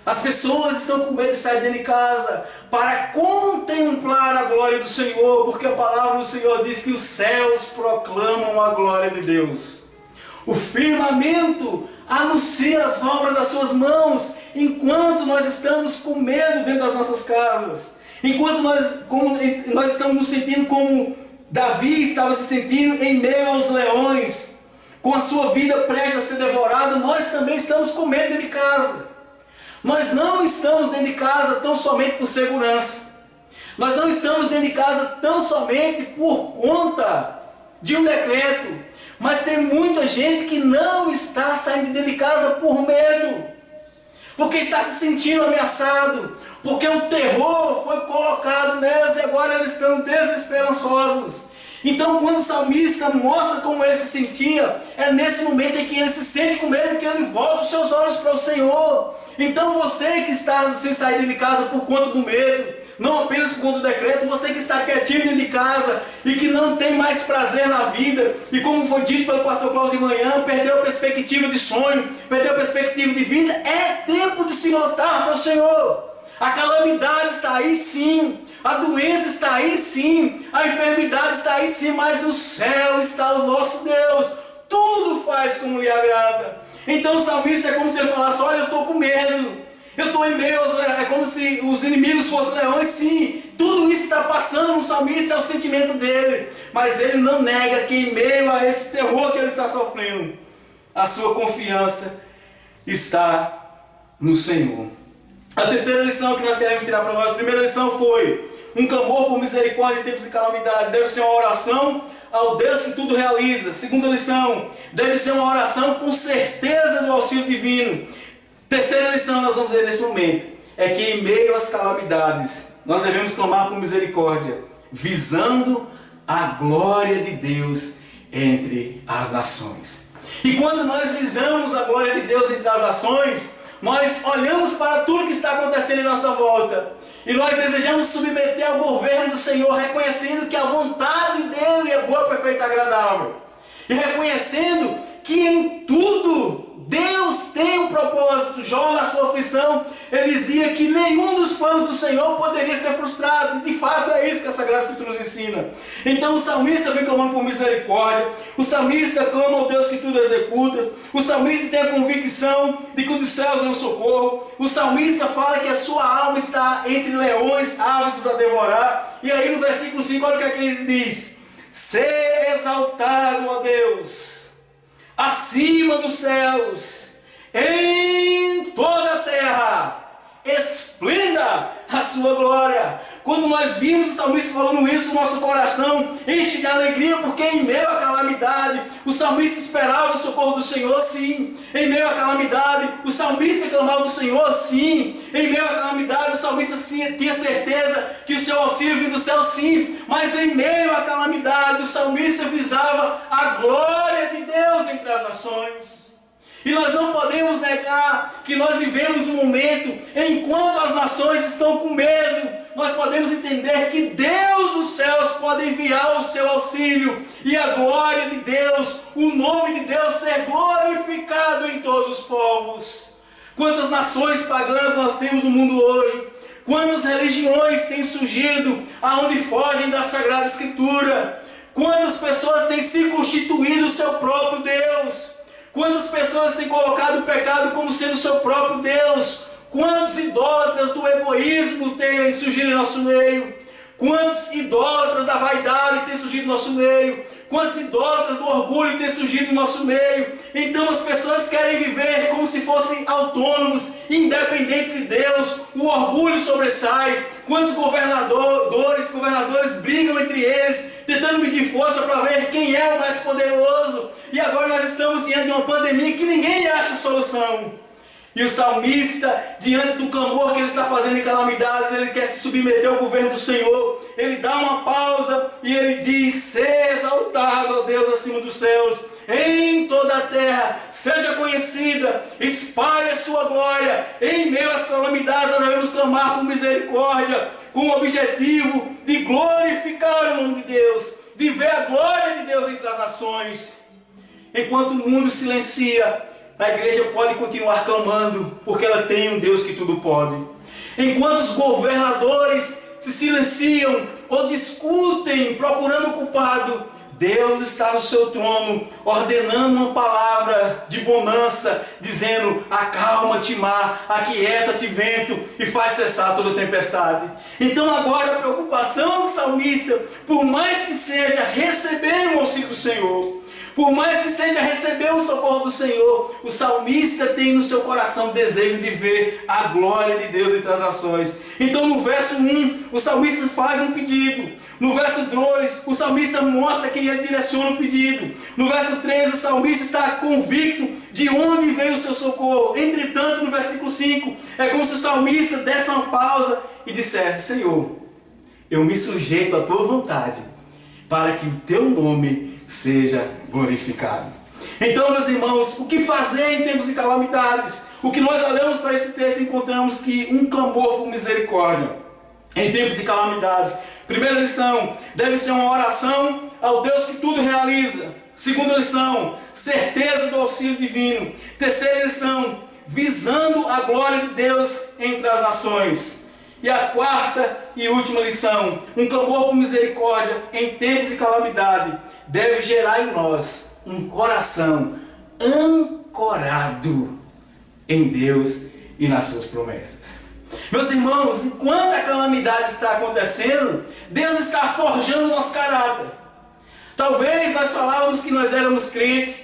Speaker 1: As pessoas estão com medo de sair de dentro de casa para contemplar a glória do Senhor, porque a palavra do Senhor diz que os céus proclamam a glória de Deus. O firmamento anuncia as obras das suas mãos, enquanto nós estamos com medo dentro das nossas casas, enquanto nós estamos nos sentindo como Davi estava se sentindo em meio aos leões, com a sua vida prestes a ser devorada. Nós também estamos com medo dentro de casa. Nós não estamos dentro de casa tão somente por segurança. Nós não estamos dentro de casa tão somente por conta de um decreto. Mas tem muita gente que não está saindo de dentro de casa por medo, porque está se sentindo ameaçado, porque o terror foi colocado nelas e agora eles estão desesperançosos. Então, quando o salmista mostra como ele se sentia, é nesse momento em que ele se sente com medo que ele volta os seus olhos para o Senhor. Então, você que está sem sair de casa por conta do medo, não apenas por conta do decreto, você que está quietinho dentro de casa e que não tem mais prazer na vida, e como foi dito pelo pastor Cláudio de manhã, perdeu a perspectiva de sonho, perdeu a perspectiva de vida, é tempo de se voltar para o Senhor. A calamidade está aí sim, a doença está aí sim, a enfermidade está aí sim, mas no céu está o nosso Deus, tudo faz como lhe agrada. Então o salmista é como se ele falasse: olha, eu estou com medo, eu estou em meio aos leões. É como se os inimigos fossem leões. Sim, tudo isso está passando no salmista, é o sentimento dele, mas ele não nega que em meio a esse terror que ele está sofrendo, a sua confiança está no Senhor. A terceira lição que nós queremos tirar para nós, a primeira lição foi um clamor por misericórdia em tempos de calamidade, deve ser uma oração ao Deus que tudo realiza. Segunda lição, deve ser uma oração com certeza do auxílio divino. Terceira lição nós vamos ver nesse momento, é que em meio às calamidades, nós devemos clamar por misericórdia, visando a glória de Deus entre as nações. E quando nós visamos a glória de Deus entre as nações, nós olhamos para tudo que está acontecendo em nossa volta, e nós desejamos submeter ao governo do Senhor, reconhecendo que a vontade dele é boa, perfeita e agradável, e reconhecendo que em tudo Deus tem um propósito. Jó, na sua aflição, ele dizia que nenhum dos planos do Senhor poderia ser frustrado. E de fato é isso que a Sagrada Escritura nos ensina. Então o salmista vem clamando por misericórdia, o salmista clama ao Deus que tudo executa, o salmista tem a convicção de que dos céus vem o socorro, o salmista fala que a sua alma está entre leões ávidos a devorar. E aí no versículo 5, olha o que é que ele diz: ser exaltado, ó Deus, acima dos céus, em toda a terra, esplenda a sua glória. Quando nós vimos o salmista falando isso, nosso coração enche de alegria, porque em meio à calamidade, o salmista esperava o socorro do Senhor, sim. Em meio à calamidade, o salmista clamava o Senhor, sim. Em meio à calamidade, o salmista tinha certeza que o seu auxílio vinha do céu, sim. Mas em meio à calamidade, o salmista visava a glória de Deus entre as nações. E nós não podemos negar que nós vivemos um momento, enquanto as nações estão com medo, nós podemos entender que Deus dos céus pode enviar o seu auxílio, e a glória de Deus, o nome de Deus ser glorificado em todos os povos. Quantas nações pagãs nós temos no mundo hoje? Quantas religiões têm surgido aonde fogem da Sagrada Escritura? Quantas pessoas têm se constituído o seu próprio Deus? Quantas pessoas têm colocado o pecado como sendo o seu próprio Deus? Quantos idólatras do egoísmo têm surgido em nosso meio? Quantos idólatras da vaidade têm surgido no nosso meio? Quantos idólatras do orgulho têm surgido no nosso meio? Então as pessoas querem viver como se fossem autônomos, independentes de Deus. O orgulho sobressai. Quantos governadores brigam entre eles, tentando medir força para ver quem é o mais poderoso. E agora nós estamos diante de uma pandemia que ninguém acha solução. E o salmista, diante do clamor que ele está fazendo em calamidades, ele quer se submeter ao governo do Senhor. Ele dá uma pausa e ele diz: seja exaltado, ó Deus, acima dos céus, em toda a terra, seja conhecida, espalhe a sua glória. Em meio às calamidades nós devemos clamar por misericórdia, com o objetivo de glorificar o nome de Deus, de ver a glória de Deus entre as nações. Enquanto o mundo silencia, a igreja pode continuar clamando, porque ela tem um Deus que tudo pode. Enquanto os governadores se silenciam ou discutem, procurando o culpado, Deus está no seu trono, ordenando uma palavra de bonança, dizendo: acalma-te mar, aquieta-te vento, e faz cessar toda tempestade. Então agora a preocupação do salmista, por mais que seja receber o auxílio do Senhor, por mais que seja receber o socorro do Senhor, o salmista tem no seu coração o desejo de ver a glória de Deus entre as nações. Então no verso 1, o salmista faz um pedido. No verso 2, o salmista mostra quem ele direciona o pedido. No verso 3, o salmista está convicto de onde veio o seu socorro. Entretanto, no versículo 5, é como se o salmista desse uma pausa e dissesse: Senhor, eu me sujeito à tua vontade, para que o teu nome seja glorificado. Então, meus irmãos, o que fazer em tempos de calamidades? O que nós olhamos para esse texto e encontramos que um clamor por misericórdia em tempos de calamidades. Primeira lição, deve ser uma oração ao Deus que tudo realiza. Segunda lição, certeza do auxílio divino. Terceira lição, visando a glória de Deus entre as nações. E a quarta e última lição, um clamor por misericórdia em tempos de calamidade deve gerar em nós um coração ancorado em Deus e nas suas promessas. Meus irmãos, enquanto a calamidade está acontecendo, Deus está forjando o nosso caráter. Talvez nós falávamos que nós éramos crentes,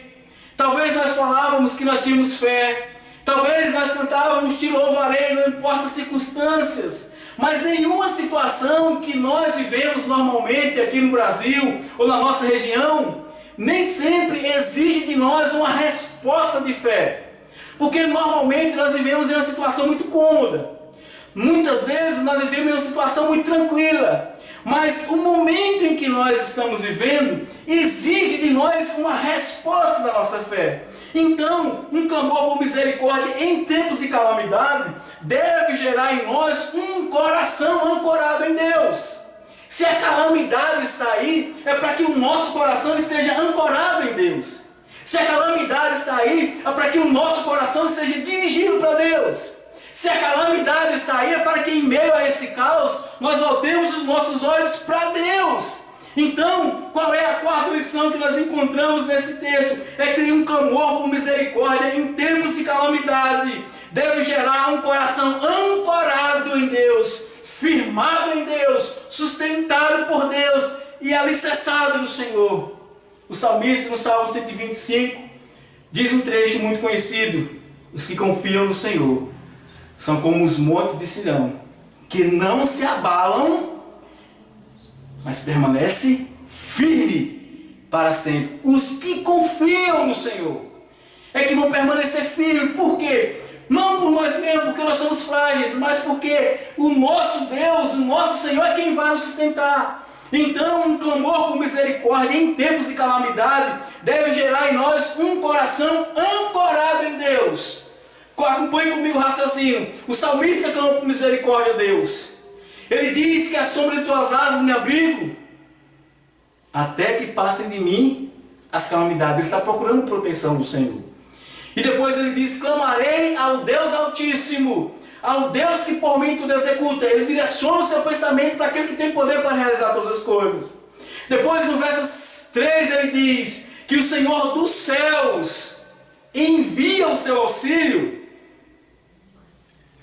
Speaker 1: talvez nós falávamos que nós tínhamos fé, talvez nós cantávamos tiro ou vareio, não importa as circunstâncias, mas nenhuma situação que nós vivemos normalmente aqui no Brasil ou na nossa região, nem sempre exige de nós uma resposta de fé. Porque normalmente nós vivemos em uma situação muito cômoda. Muitas vezes nós vivemos em uma situação muito tranquila. Mas o momento em que nós estamos vivendo exige de nós uma resposta da nossa fé. Então, um clamor por misericórdia em tempos de calamidade deve gerar em nós um coração ancorado em Deus. Se a calamidade está aí, é para que o nosso coração esteja ancorado em Deus. Se a calamidade está aí, é para que o nosso coração seja dirigido para Deus. Se a calamidade está aí, é para que em meio a esse caos, nós voltemos os nossos olhos para Deus. Então, qual é a quarta lição que nós encontramos nesse texto? É que um clamor por misericórdia em tempos de calamidade deve gerar um coração ancorado em Deus, firmado em Deus, sustentado por Deus e alicerçado no Senhor. O salmista, no Salmo 125, diz um trecho muito conhecido: os que confiam no Senhor são como os montes de Sião, que não se abalam, mas permanece firme para sempre. Os que confiam no Senhor é que vão permanecer firmes. Por quê? Não por nós mesmos, porque nós somos frágeis, mas porque o nosso Deus, o nosso Senhor é quem vai nos sustentar. Então, um clamor por misericórdia em tempos de calamidade deve gerar em nós um coração ancorado em Deus. Acompanhe comigo o raciocínio. O salmista clama por misericórdia a Deus. Ele diz que a sombra de tuas asas me abrigo, até que passem de mim as calamidades. Ele está procurando proteção do Senhor. E depois ele diz: clamarei ao Deus Altíssimo, ao Deus que por mim tudo executa. Ele direciona o seu pensamento para aquele que tem poder para realizar todas as coisas. Depois no verso 3 ele diz que o Senhor dos céus envia o seu auxílio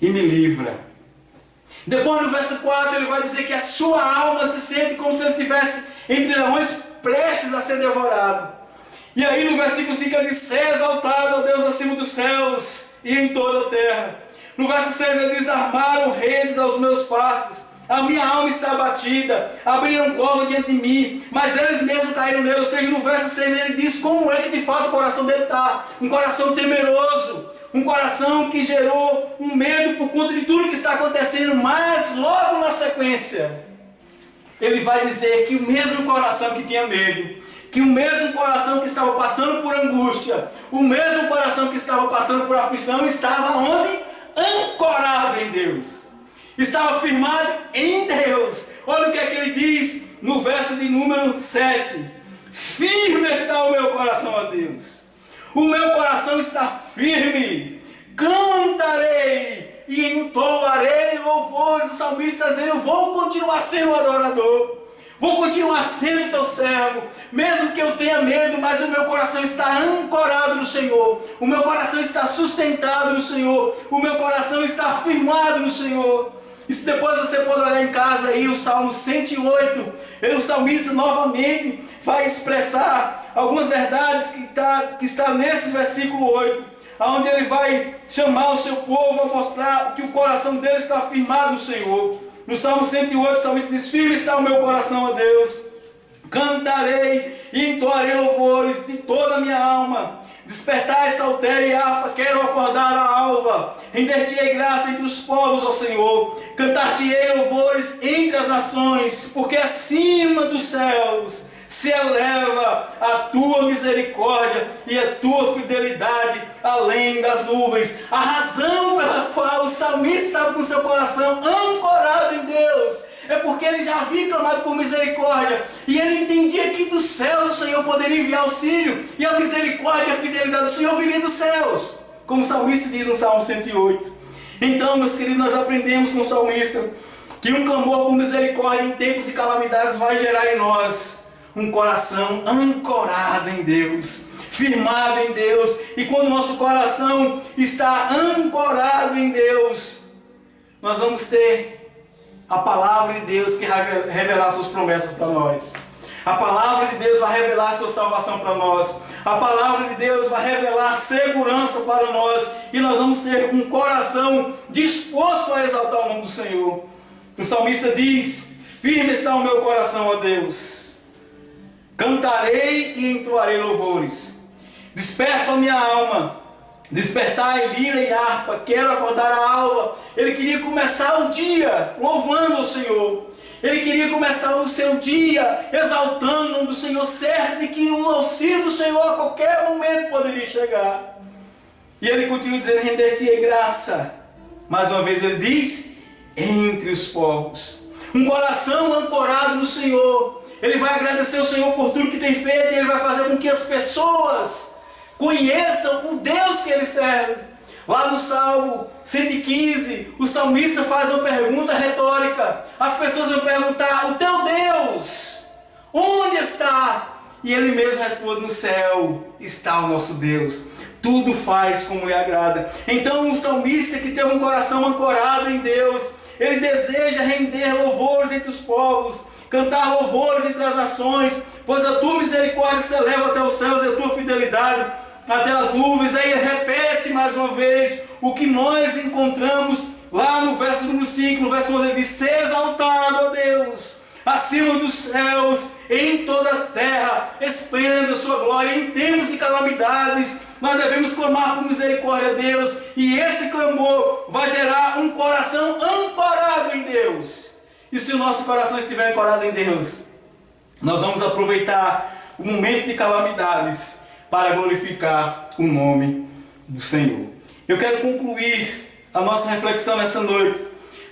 Speaker 1: e me livra. Depois no verso 4 ele vai dizer que a sua alma se sente como se ele estivesse entre leões prestes a ser devorado. E aí no versículo 5 ele diz: seja exaltado, ó Deus, acima dos céus e em toda a terra. No verso 6 ele diz: armaram redes aos meus passos, a minha alma está abatida, abriram cova diante de mim, mas eles mesmos caíram nele. Ou seja, no verso 6 ele diz como é que de fato o coração dele está: um coração temeroso, um coração que gerou um medo por conta de tudo que está acontecendo. Mas logo na sequência ele vai dizer que o mesmo coração que tinha medo, que o mesmo coração que estava passando por angústia, o mesmo coração que estava passando por aflição, estava onde? Ancorado em Deus, estava firmado em Deus. Olha o que é que ele diz no verso de número 7: firme está o meu coração, ó Deus, o meu coração está firme, cantarei e entoarei louvores. O salmista está dizendo: eu vou continuar sendo adorador, vou continuar sendo teu servo, mesmo que eu tenha medo, mas o meu coração está ancorado no Senhor, o meu coração está sustentado no Senhor, o meu coração está firmado no Senhor. E se depois você pode olhar em casa aí o Salmo 108, o salmista novamente vai expressar algumas verdades que está nesse versículo 8, onde ele vai chamar o seu povo a mostrar que o coração dele está firmado no Senhor. No Salmo 108, o salmista diz: firme está o meu coração, ó Deus, cantarei e entoarei louvores de toda a minha alma. Despertai saltério e harpa, quero acordar a alva. Render-te-ei graça entre os povos, ó Senhor. Cantar-te-ei louvores entre as nações, porque acima dos céus se eleva a tua misericórdia e a tua fidelidade além das nuvens. A razão pela qual o salmista estava com seu coração ancorado em Deus é porque ele já havia clamado por misericórdia, e ele entendia que dos céus o Senhor poderia enviar auxílio, e a misericórdia e a fidelidade do Senhor viria dos céus, como o salmista diz no Salmo 108. Então, meus queridos, nós aprendemos com o salmista que um clamor por misericórdia em tempos de calamidades vai gerar em nós um coração ancorado em Deus, firmado em Deus. E quando o nosso coração está ancorado em Deus, nós vamos ter a palavra de Deus que vai revelar suas promessas para nós. A palavra de Deus vai revelar sua salvação para nós. A palavra de Deus vai revelar segurança para nós. E nós vamos ter um coração disposto a exaltar o nome do Senhor. O salmista diz: firme está o meu coração, ó Deus. Cantarei e entoarei louvores. Desperta a minha alma. Despertai lira e harpa, quero acordar a alva. Ele queria começar o dia louvando o Senhor. Ele queria começar o seu dia exaltando o nome do Senhor, certo de que o auxílio do Senhor a qualquer momento poderia chegar. E ele continua dizendo: render-te-ei graça. Mais uma vez ele diz: entre os povos. Um coração ancorado no Senhor, ele vai agradecer o Senhor por tudo que tem feito, e ele vai fazer com que as pessoas conheçam o Deus que ele serve. Lá no Salmo 115, o salmista faz uma pergunta retórica. As pessoas vão perguntar: o teu Deus, onde está? E ele mesmo responde: no céu está o nosso Deus. Tudo faz como lhe agrada. Então o salmista que tem um coração ancorado em Deus, ele deseja render louvores entre os povos, cantar louvores entre as nações, pois a tua misericórdia se eleva até os céus e a tua fidelidade até as nuvens. Aí ele repete mais uma vez o que nós encontramos lá no verso número 5, no verso 11, ele diz: seja exaltado, ó Deus, acima dos céus, em toda a terra, esplenda a sua glória. Em tempos de calamidades, nós devemos clamar por misericórdia a Deus, e esse clamor vai gerar um coração ancorado em Deus. E se o nosso coração estiver ancorado em Deus, nós vamos aproveitar o momento de calamidades para glorificar o nome do Senhor. Eu quero concluir a nossa reflexão nessa noite,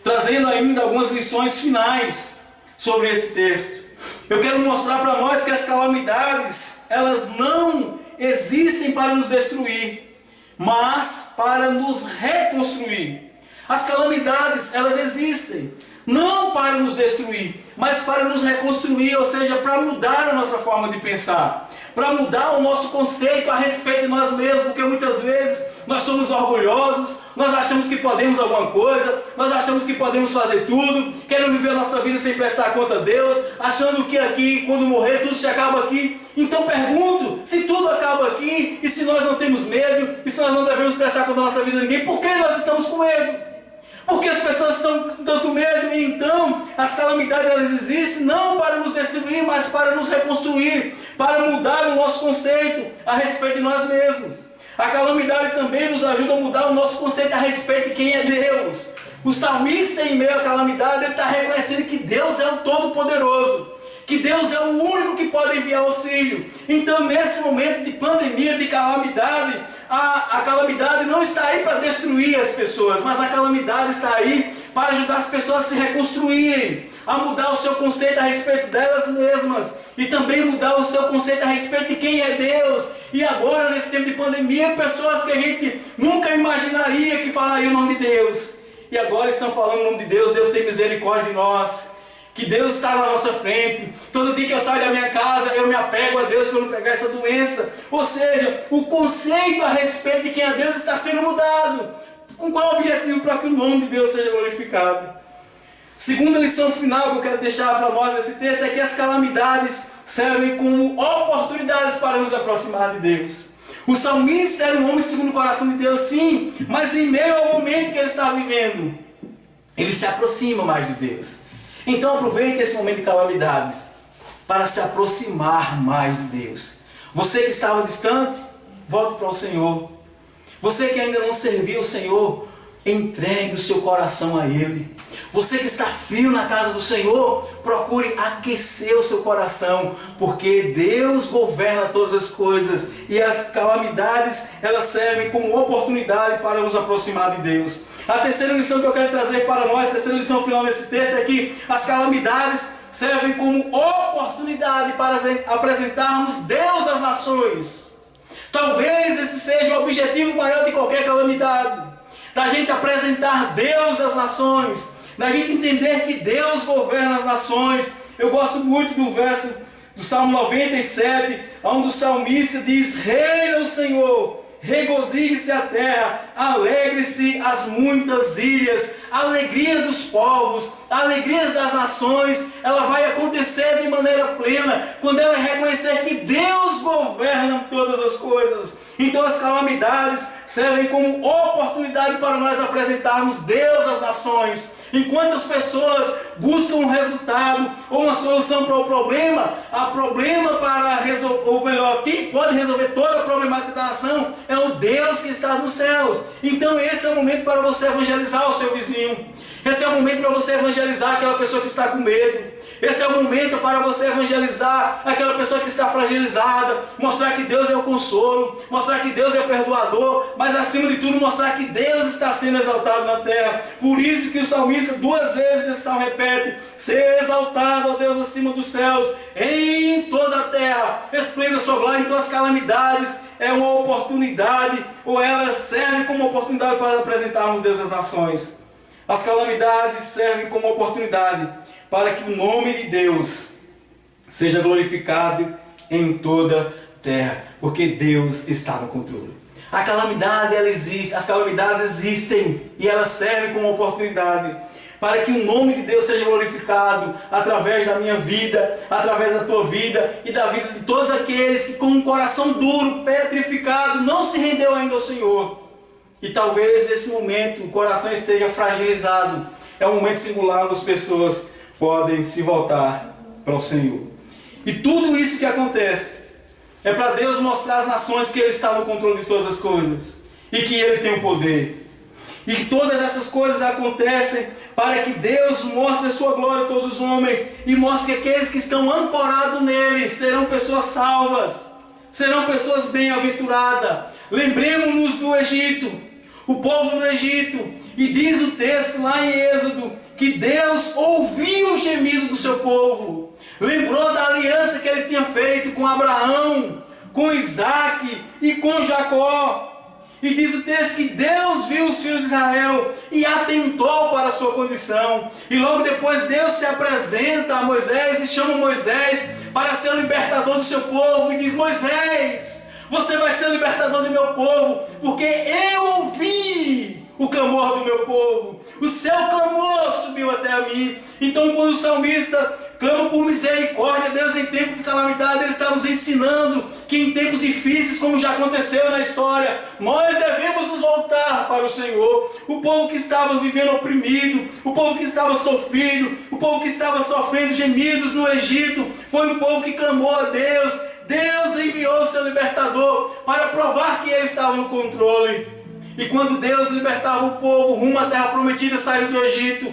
Speaker 1: trazendo ainda algumas lições finais sobre esse texto. Eu quero mostrar para nós que as calamidades, elas não existem para nos destruir, mas para nos reconstruir. As calamidades, elas existem, não para nos destruir, mas para nos reconstruir, ou seja, para mudar a nossa forma de pensar, para mudar o nosso conceito a respeito de nós mesmos, porque muitas vezes nós somos orgulhosos, nós achamos que podemos alguma coisa, nós achamos que podemos fazer tudo, queremos viver a nossa vida sem prestar conta a Deus, achando que aqui, quando morrer, tudo se acaba aqui. Então pergunto, se tudo acaba aqui, e se nós não temos medo, e se nós não devemos prestar conta da nossa vida a ninguém, por que nós estamos com medo? Porque as pessoas estão com tanto medo, e então as calamidades elas existem não para nos destruir, mas para nos reconstruir, para mudar o nosso conceito a respeito de nós mesmos. A calamidade também nos ajuda a mudar o nosso conceito a respeito de quem é Deus. O salmista, em meio à calamidade, ele está reconhecendo que Deus é o Todo-Poderoso, que Deus é o único que pode enviar auxílio. Então, nesse momento de pandemia, de calamidade, a calamidade não está aí para destruir as pessoas, mas a calamidade está aí para ajudar as pessoas a se reconstruírem, a mudar o seu conceito a respeito delas mesmas e também mudar o seu conceito a respeito de quem é Deus. E agora, nesse tempo de pandemia, pessoas que a gente nunca imaginaria que falariam o nome de Deus, e agora estão falando o nome de Deus. Deus tem misericórdia de nós, que Deus está na nossa frente. Todo dia que eu saio da minha casa, eu me apego a Deus para não pegar essa doença. Ou seja, o conceito a respeito de quem é Deus está sendo mudado. Com qual objetivo? Para que o nome de Deus seja glorificado. Segunda lição final que eu quero deixar para nós nesse texto é que as calamidades servem como oportunidades para nos aproximar de Deus. O salmista era um homem segundo o coração de Deus, sim, mas em meio ao momento que ele estava vivendo, ele se aproxima mais de Deus. Então aproveite esse momento de calamidades para se aproximar mais de Deus. Você que estava distante, volte para o Senhor. Você que ainda não serviu o Senhor, entregue o seu coração a Ele. Você que está frio na casa do Senhor, procure aquecer o seu coração, porque Deus governa todas as coisas e as calamidades elas servem como oportunidade para nos aproximar de Deus. A terceira lição que eu quero trazer para nós, a terceira lição final desse texto é que as calamidades servem como oportunidade para apresentarmos Deus às nações. Talvez esse seja o objetivo maior de qualquer calamidade, da gente apresentar Deus às nações, da gente entender que Deus governa as nações. Eu gosto muito do verso do Salmo 97, onde o salmista diz: reina o Senhor, regozije-se a terra, alegre-se as muitas ilhas. A alegria dos povos, a alegria das nações, ela vai acontecer de maneira plena quando ela reconhecer que Deus governa todas as coisas. Então as calamidades servem como oportunidade para nós apresentarmos Deus às nações. Enquanto as pessoas buscam um resultado ou uma solução para o problema, para resolver, ou melhor, quem pode resolver toda a problemática da nação é o Deus que está nos céus. Então esse é o momento para você evangelizar o seu vizinho. Esse é o momento para você evangelizar aquela pessoa que está com medo. Esse é o momento para você evangelizar aquela pessoa que está fragilizada, mostrar que Deus é o consolo, mostrar que Deus é o perdoador, mas acima de tudo mostrar que Deus está sendo exaltado na terra. Por isso que o salmista 2 vezes nesse salmo repete: ser exaltado, ó Deus, acima dos céus, em toda a terra, esplenda a sua glória. Então as calamidades é uma oportunidade, ou elas servem como oportunidade para apresentarmos Deus às nações. As calamidades servem como oportunidade para que o nome de Deus seja glorificado em toda a terra, porque Deus está no controle. A calamidade, ela existe, as calamidades existem e elas servem como oportunidade para que o nome de Deus seja glorificado através da minha vida, através da tua vida e da vida de todos aqueles que com um coração duro, petrificado, não se rendeu ainda ao Senhor. E talvez nesse momento o coração esteja fragilizado. É um momento singular onde as pessoas podem se voltar para o Senhor. E tudo isso que acontece é para Deus mostrar às nações que Ele está no controle de todas as coisas e que Ele tem o poder. E que todas essas coisas acontecem para que Deus mostre a sua glória a todos os homens e mostre que aqueles que estão ancorados nele serão pessoas salvas, serão pessoas bem-aventuradas. Lembremos-nos do Egito. O povo do Egito, e diz o texto lá em Êxodo, que Deus ouviu o gemido do seu povo, lembrou da aliança que Ele tinha feito com Abraão, com Isaac e com Jacó. E diz o texto que Deus viu os filhos de Israel e atentou para a sua condição. E logo depois Deus se apresenta a Moisés e chama Moisés para ser o libertador do seu povo. E diz: Moisés, você vai ser o libertador do meu povo, porque eu ouvi o clamor do meu povo. O seu clamor subiu até a mim. Então, quando o salmista clama por misericórdia, Deus, em tempos de calamidade, Ele está nos ensinando que em tempos difíceis, como já aconteceu na história, nós devemos nos voltar para o Senhor. O povo que estava vivendo oprimido, o povo que estava sofrido, o povo que estava sofrendo gemidos no Egito, foi um povo que clamou a Deus. Deus enviou o seu libertador para provar que Ele estava no controle. E quando Deus libertava o povo rumo à terra prometida, saindo do Egito,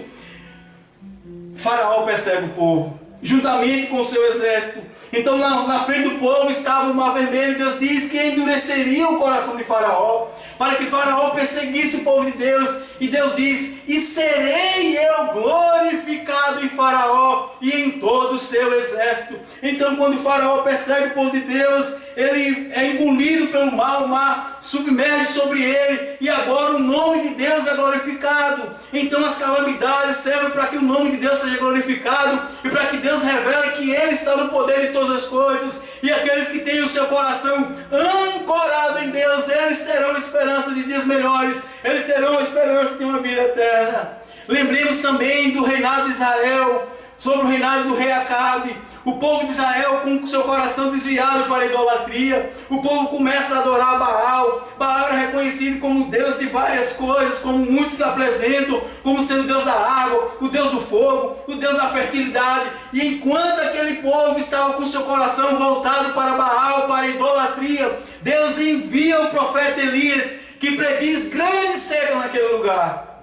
Speaker 1: Faraó persegue o povo, juntamente com o seu exército. Então na frente do povo estava o mar vermelho. Deus diz que endureceria o coração de Faraó, para que Faraó perseguisse o povo de Deus. E Deus diz: e serei eu glorificado em Faraó e em todo o seu exército. Então, quando Faraó persegue o povo de Deus, ele é engolido pelo mar, o mar submerge sobre ele, e agora o nome de Deus é glorificado. Então as calamidades servem para que o nome de Deus seja glorificado, e para que Deus revele que Ele está no poder de todas as coisas. E aqueles que têm o seu coração ancorado em Deus, eles terão esperança de dias melhores, eles terão a esperança de uma vida eterna. Lembremos também do reinado de Israel, sobre o reinado do rei Acabe. O povo de Israel, com seu coração desviado para a idolatria, o povo começa a adorar Baal. Baal era reconhecido como Deus de várias coisas, como muitos apresentam, como sendo o Deus da água, o Deus do fogo, o Deus da fertilidade. E enquanto aquele povo estava com seu coração voltado para Baal, para a idolatria, Deus envia o profeta Elias, que prediz grande seca naquele lugar.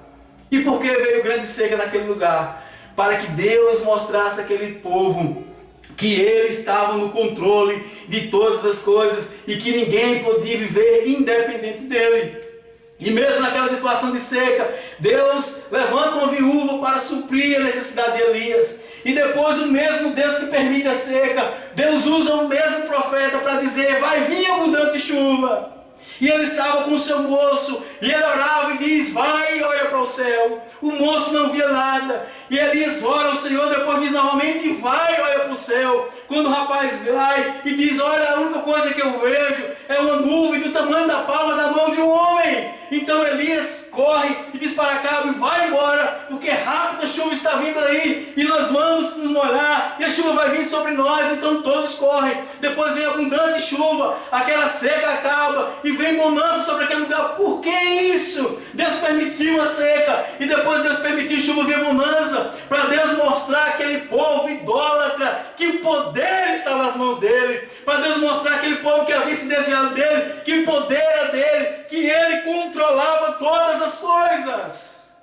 Speaker 1: E por que veio grande seca naquele lugar? Para que Deus mostrasse àquele povo que Ele estava no controle de todas as coisas e que ninguém podia viver independente dEle. E mesmo naquela situação de seca, Deus levanta uma viúva para suprir a necessidade de Elias. E depois o mesmo Deus que permite a seca, Deus usa o mesmo profeta para dizer: vai vir abundante chuva. E ele estava com o seu moço, e ele orava e diz: vai e olha para o céu. O moço não via nada, e Elias ora ao Senhor, depois diz novamente: vai e olha para o céu. Quando o rapaz vai e diz: olha, a única coisa que eu vejo é uma nuvem do tamanho da palma da mão de um homem. Então Elias corre e diz para Acabe: vai embora, porque rápida a chuva está vindo aí, e nós vamos nos molhar, e a chuva vai vir sobre nós. Então todos correm. Depois vem abundante chuva, aquela seca acaba, e vem bonança sobre aquele lugar. Por que isso? Deus permitiu a seca, e depois Deus permitiu chuva e bonança, para Deus mostrar àquele povo idólatra que o poder está nas mãos dele, para Deus mostrar àquele povo que havia se desviado dele, que o poder era dele, que ele controlava todas as coisas.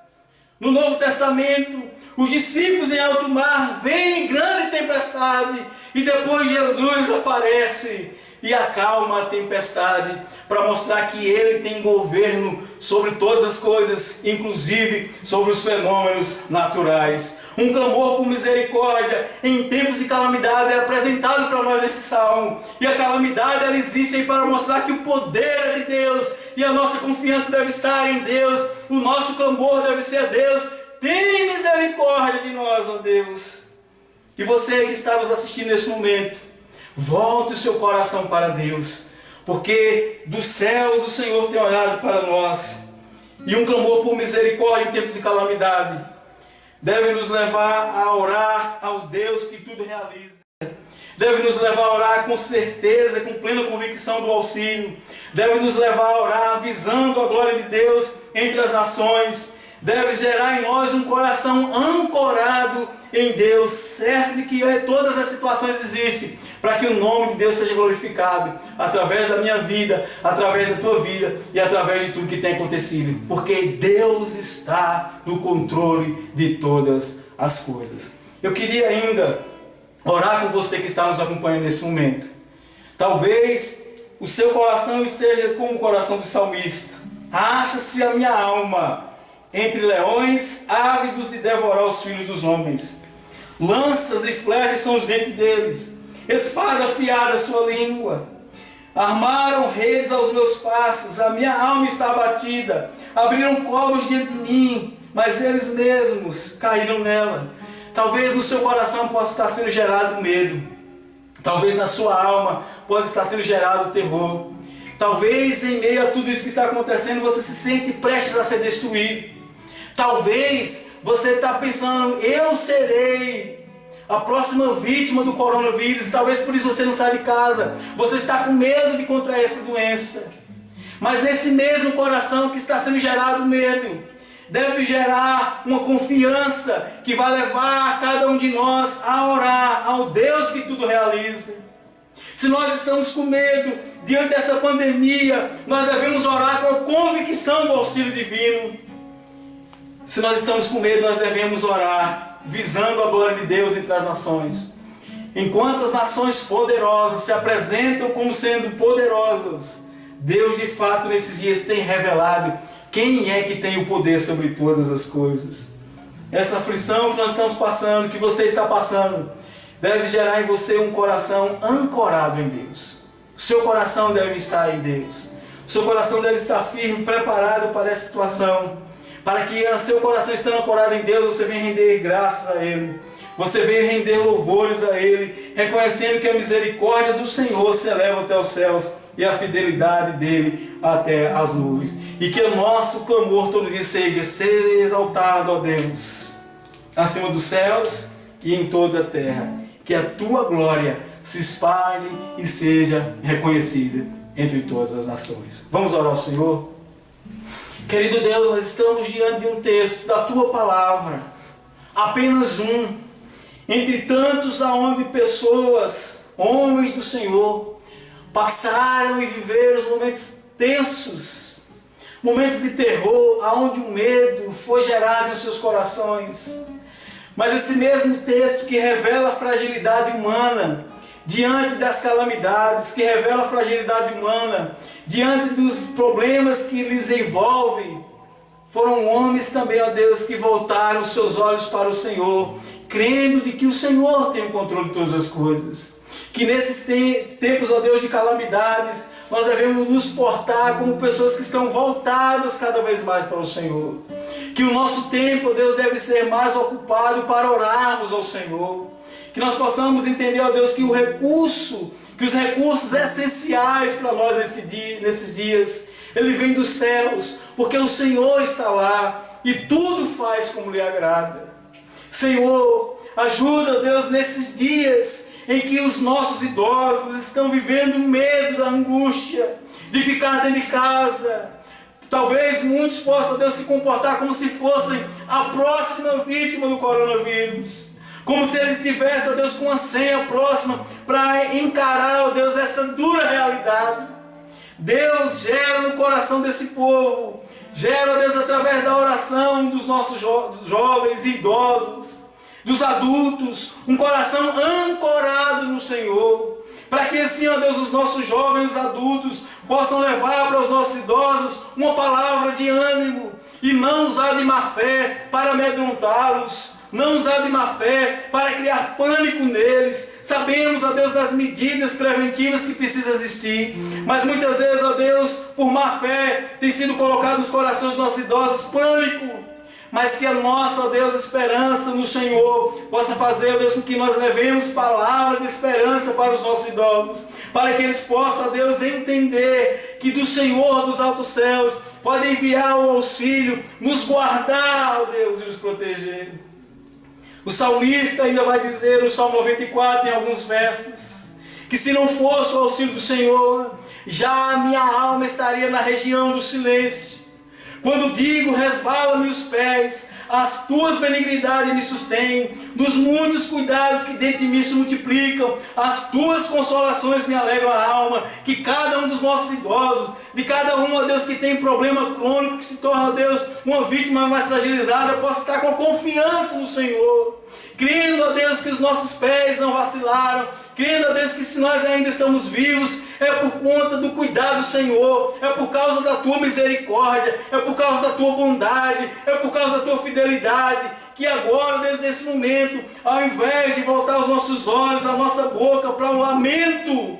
Speaker 1: No Novo Testamento, os discípulos em alto mar veem grande tempestade, e depois Jesus aparece e acalma a tempestade, para mostrar que Ele tem governo sobre todas as coisas, inclusive sobre os fenômenos naturais. Um clamor por misericórdia em tempos de calamidade é apresentado para nós nesse salmo. E a calamidade, ela existe aí para mostrar que o poder é de Deus, e a nossa confiança deve estar em Deus, o nosso clamor deve ser a Deus: tem misericórdia de nós, ó Deus. E você que está nos assistindo nesse momento, volte o seu coração para Deus, porque dos céus o Senhor tem olhado para nós. E um clamor por misericórdia em tempos de calamidade deve nos levar a orar ao Deus que tudo realiza. Deve nos levar a orar com certeza, com plena convicção do auxílio. Deve nos levar a orar visando a glória de Deus entre as nações. Deve gerar em nós um coração ancorado em Deus, certo de que todas as situações existem, para que o nome de Deus seja glorificado, através da minha vida, através da tua vida, e através de tudo que tem acontecido, porque Deus está no controle de todas as coisas. Eu queria ainda orar com você que está nos acompanhando nesse momento. Talvez o seu coração esteja como o coração do salmista: acha-se a minha alma entre leões, ávidos de devorar os filhos dos homens. Lanças e flechas são os dentes deles, espada afiada a sua língua. Armaram redes aos meus passos, a minha alma está abatida. Abriram covas diante de mim, mas eles mesmos caíram nela. Talvez no seu coração possa estar sendo gerado medo. Talvez na sua alma pode estar sendo gerado terror. Talvez em meio a tudo isso que está acontecendo, você se sente prestes a ser destruído. Talvez você está pensando, eu serei a próxima vítima do coronavírus. Talvez por isso você não sai de casa. Você está com medo de contrair essa doença. Mas nesse mesmo coração que está sendo gerado medo, deve gerar uma confiança que vai levar a cada um de nós a orar ao Deus que tudo realiza. Se nós estamos com medo diante dessa pandemia, nós devemos orar com a convicção do auxílio divino. Se nós estamos com medo, nós devemos orar visando a glória de Deus entre as nações. Enquanto as nações poderosas se apresentam como sendo poderosas, Deus de fato nesses dias tem revelado quem é que tem o poder sobre todas as coisas. Essa aflição que nós estamos passando, que você está passando, deve gerar em você um coração ancorado em Deus. O seu coração deve estar em Deus. O seu coração deve estar firme, preparado para essa situação. Para que o seu coração estando ancorado em Deus, você venha render graças a Ele. Você venha render louvores a Ele, reconhecendo que a misericórdia do Senhor se eleva até os céus e a fidelidade dEle até as nuvens. E que o nosso clamor todo dia seja exaltado, ó Deus, acima dos céus e em toda a terra. Que a Tua glória se espalhe e seja reconhecida entre todas as nações. Vamos orar ao Senhor? Querido Deus, nós estamos diante de um texto da Tua palavra, apenas um, entre tantos aonde pessoas, homens do Senhor, passaram e viveram os momentos tensos, momentos de terror, aonde o medo foi gerado em seus corações. Mas esse mesmo texto que revela a fragilidade humana diante das calamidades, que revela a fragilidade humana diante dos problemas que lhes envolvem, foram homens também, ó Deus, que voltaram seus olhos para o Senhor, crendo de que o Senhor tem o controle de todas as coisas. Que nesses tempos, ó Deus, de calamidades, nós devemos nos portar como pessoas que estão voltadas cada vez mais para o Senhor. Que o nosso tempo, ó Deus, deve ser mais ocupado para orarmos ao Senhor. Que nós possamos entender, ó Deus, que os recursos essenciais para nós nesses dias, ele vem dos céus, porque o Senhor está lá e tudo faz como lhe agrada. Senhor, ajuda, Deus, nesses dias em que os nossos idosos estão vivendo o medo da angústia de ficar dentro de casa. Talvez muitos possam, Deus, se comportar como se fossem a próxima vítima do coronavírus. Como se eles tivessem, ó Deus, com uma senha próxima para encarar, ó Deus, essa dura realidade. Deus, gera no coração desse povo, gera, ó Deus, através da oração dos nossos jovens e idosos, dos adultos, um coração ancorado no Senhor. Para que assim, ó Deus, os nossos jovens, os adultos, possam levar para os nossos idosos uma palavra de ânimo e não usar de má fé para amedrontá-los. Não usar de má fé para criar pânico neles. Sabemos, ó Deus, das medidas preventivas que precisam existir. Mas muitas vezes, ó Deus, por má fé, tem sido colocado nos corações dos nossos idosos pânico. Mas que a nossa, ó Deus, esperança no Senhor possa fazer, ó Deus, com que nós levemos palavra de esperança para os nossos idosos. Para que eles possam, ó Deus, entender que do Senhor dos altos céus pode enviar o auxílio, nos guardar, ó Deus, e nos proteger. O salmista ainda vai dizer no Salmo 94, em alguns versos, que se não fosse o auxílio do Senhor, já a minha alma estaria na região do silêncio. Quando digo, resvala-me os pés, as tuas benignidades me sustêm, dos muitos cuidados que dentro de mim se multiplicam, as tuas consolações me alegram a alma. Que cada um dos nossos idosos, de cada um, ó Deus, que tem problema crônico, que se torna, ó Deus, uma vítima mais fragilizada, possa estar com confiança no Senhor, crendo, ó Deus, que os nossos pés não vacilaram, crendo, ó Deus, que se nós ainda estamos vivos, é por conta do cuidado do Senhor, é por causa da Tua misericórdia, é por causa da Tua bondade, é por causa da Tua fidelidade, que agora, desde esse momento, ao invés de voltar os nossos olhos, a nossa boca para o lamento,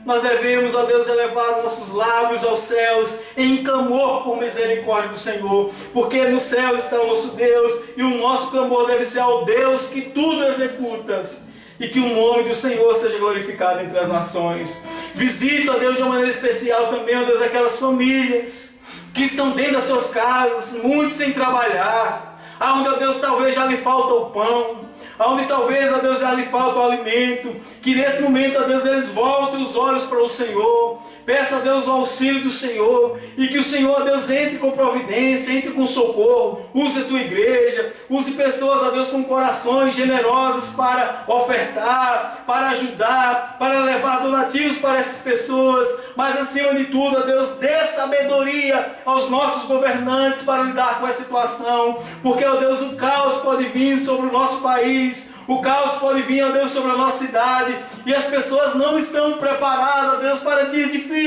Speaker 1: nós devemos, ó Deus, elevar nossos lábios aos céus em clamor por misericórdia do Senhor, porque no céu está o nosso Deus e o nosso clamor deve ser ao Deus que tudo executas. E que o nome do Senhor seja glorificado entre as nações. Visita, ó Deus, de uma maneira especial também, ó Deus, aquelas famílias que estão dentro das suas casas, muitos sem trabalhar, aonde, ó Deus, talvez já lhe falta o pão, aonde talvez, ó Deus, já lhe falta o alimento, que nesse momento, ó Deus, eles voltem os olhos para o Senhor, peça a Deus o auxílio do Senhor, e que o Senhor, ó Deus, entre com providência, entre com socorro, use a tua igreja, use pessoas, ó Deus, com corações generosos para ofertar, para ajudar, para levar donativos para essas pessoas, mas acima de tudo, ó Deus, dê sabedoria aos nossos governantes para lidar com essa situação, porque, ó Deus, o caos pode vir sobre o nosso país, o caos pode vir, ó Deus, sobre a nossa cidade, e as pessoas não estão preparadas, ó Deus, para dias difíceis.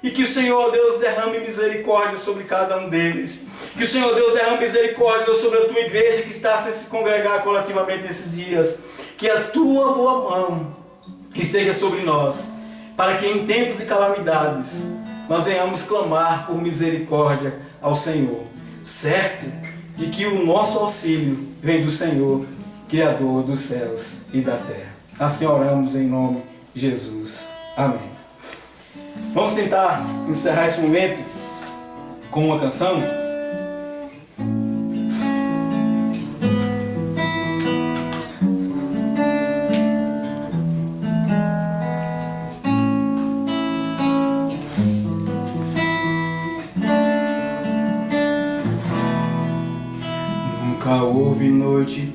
Speaker 1: E que o Senhor, ó Deus, derrame misericórdia sobre cada um deles. Que o Senhor, Deus, derrame misericórdia, Deus, sobre a tua igreja que está sem se congregar coletivamente nesses dias. Que a tua boa mão esteja sobre nós, para que em tempos de calamidades nós venhamos clamar por misericórdia ao Senhor, certo de que o nosso auxílio vem do Senhor, Criador dos céus e da terra. Assim oramos em nome de Jesus. Amém. Vamos tentar encerrar esse momento com uma canção. Nunca houve noite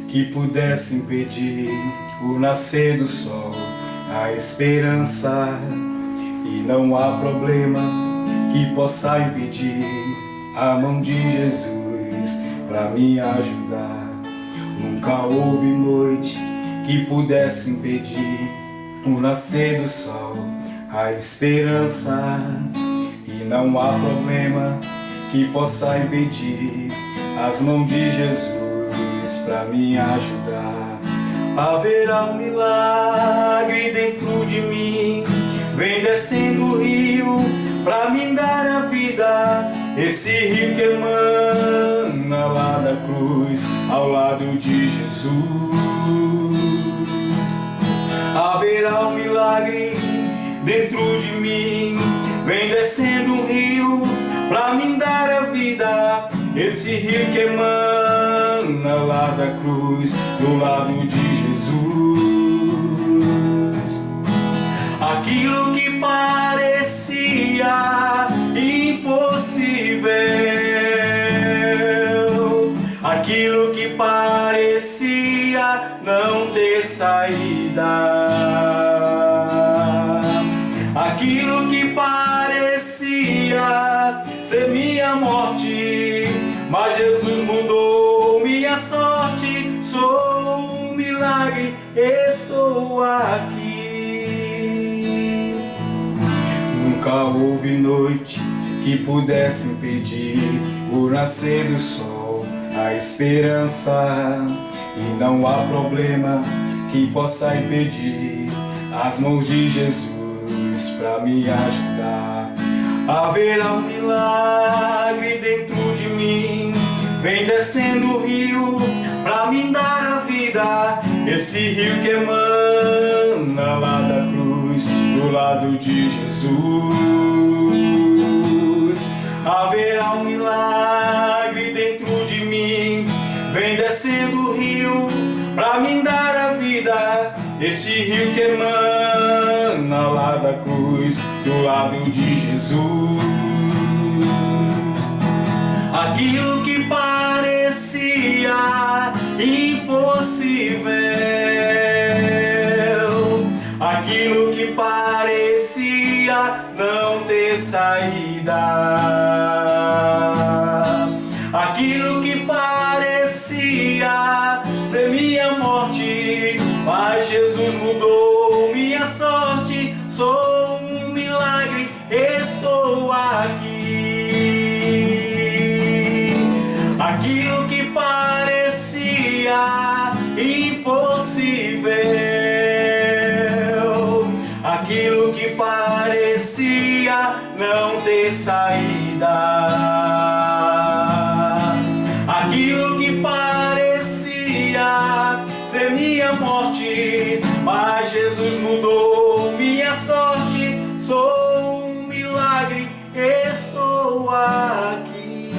Speaker 1: que pudesse impedir o nascer do sol, a esperança, e não há problema que possa impedir a mão de Jesus para me ajudar. Nunca houve noite que pudesse impedir o nascer do sol, a esperança, e não há problema que possa impedir as mãos de Jesus para me ajudar. Haverá um milagre dentro de mim, vem descendo o rio para me dar a vida. Esse rio que emana lá da cruz, ao lado de Jesus. Haverá um milagre dentro de mim, vem descendo um rio para me dar a vida. Esse rio que emana lá da cruz, do lado de Jesus. Aquilo que parecia impossível, aquilo que parecia não ter saída, aquilo que parecia ser minha morte, mas Jesus mudou minha sorte. Sou um milagre, estou aqui. Nunca houve noite que pudesse impedir o nascer do sol, a esperança, e não há problema que possa impedir as mãos de Jesus para me ajudar. Haverá um milagre dentro de mim, vem descendo o rio pra me dar a vida. Esse rio que emana lá da cruz, do lado de Jesus. Haverá um milagre dentro de mim, vem descendo o rio pra me dar a vida. Este rio que emana lá da cruz, do lado de Jesus. Aquilo que parecia impossível, aquilo que parecia não ter saída, aquilo que parecia ser minha morte, mas Jesus mudou minha sorte. Sou um milagre, estou aqui. Aquilo que parecia impossível, ter saída. Aquilo que parecia ser minha morte, mas Jesus mudou minha sorte. Sou um milagre, estou aqui.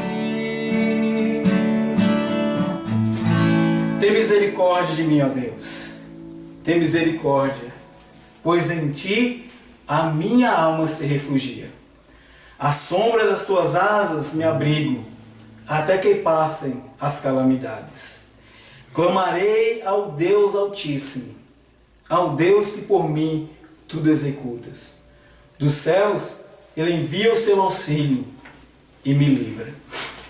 Speaker 1: Tem misericórdia de mim, ó Deus. Tem misericórdia, pois em Ti a minha alma se refugia. À sombra das Tuas asas me abrigo, até que passem as calamidades. Clamarei ao Deus Altíssimo, ao Deus que por mim tudo executas. Dos céus Ele envia o seu auxílio e me livra.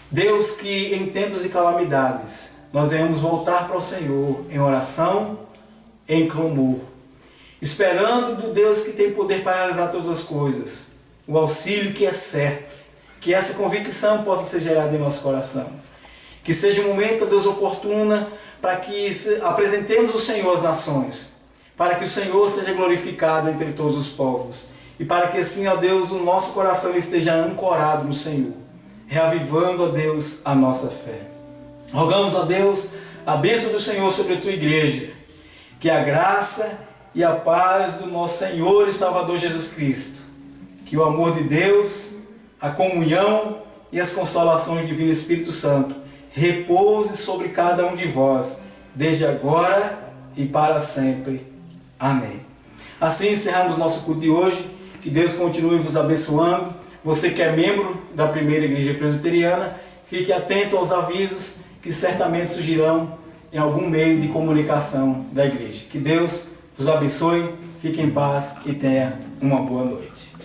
Speaker 1: Deus, que em tempos de calamidades nós venhamos voltar para o Senhor em oração, em clamor, esperando do Deus que tem poder para realizar todas as coisas, o auxílio que é certo, que essa convicção possa ser gerada em nosso coração. Que seja um momento, Deus, oportuna para que apresentemos o Senhor às nações, para que o Senhor seja glorificado entre todos os povos, e para que assim, ó Deus, o nosso coração esteja ancorado no Senhor, reavivando, ó Deus, a nossa fé. Rogamos, ó Deus, a bênção do Senhor sobre a Tua igreja, que a graça e a paz do nosso Senhor e Salvador Jesus Cristo, que o amor de Deus, a comunhão e as consolações do Divino Espírito Santo repouse sobre cada um de vós, desde agora e para sempre. Amém. Assim encerramos nosso culto de hoje. Que Deus continue vos abençoando. Você que é membro da Primeira Igreja Presbiteriana, fique atento aos avisos que certamente surgirão em algum meio de comunicação da igreja. Que Deus vos abençoe, fique em paz e tenha uma boa noite.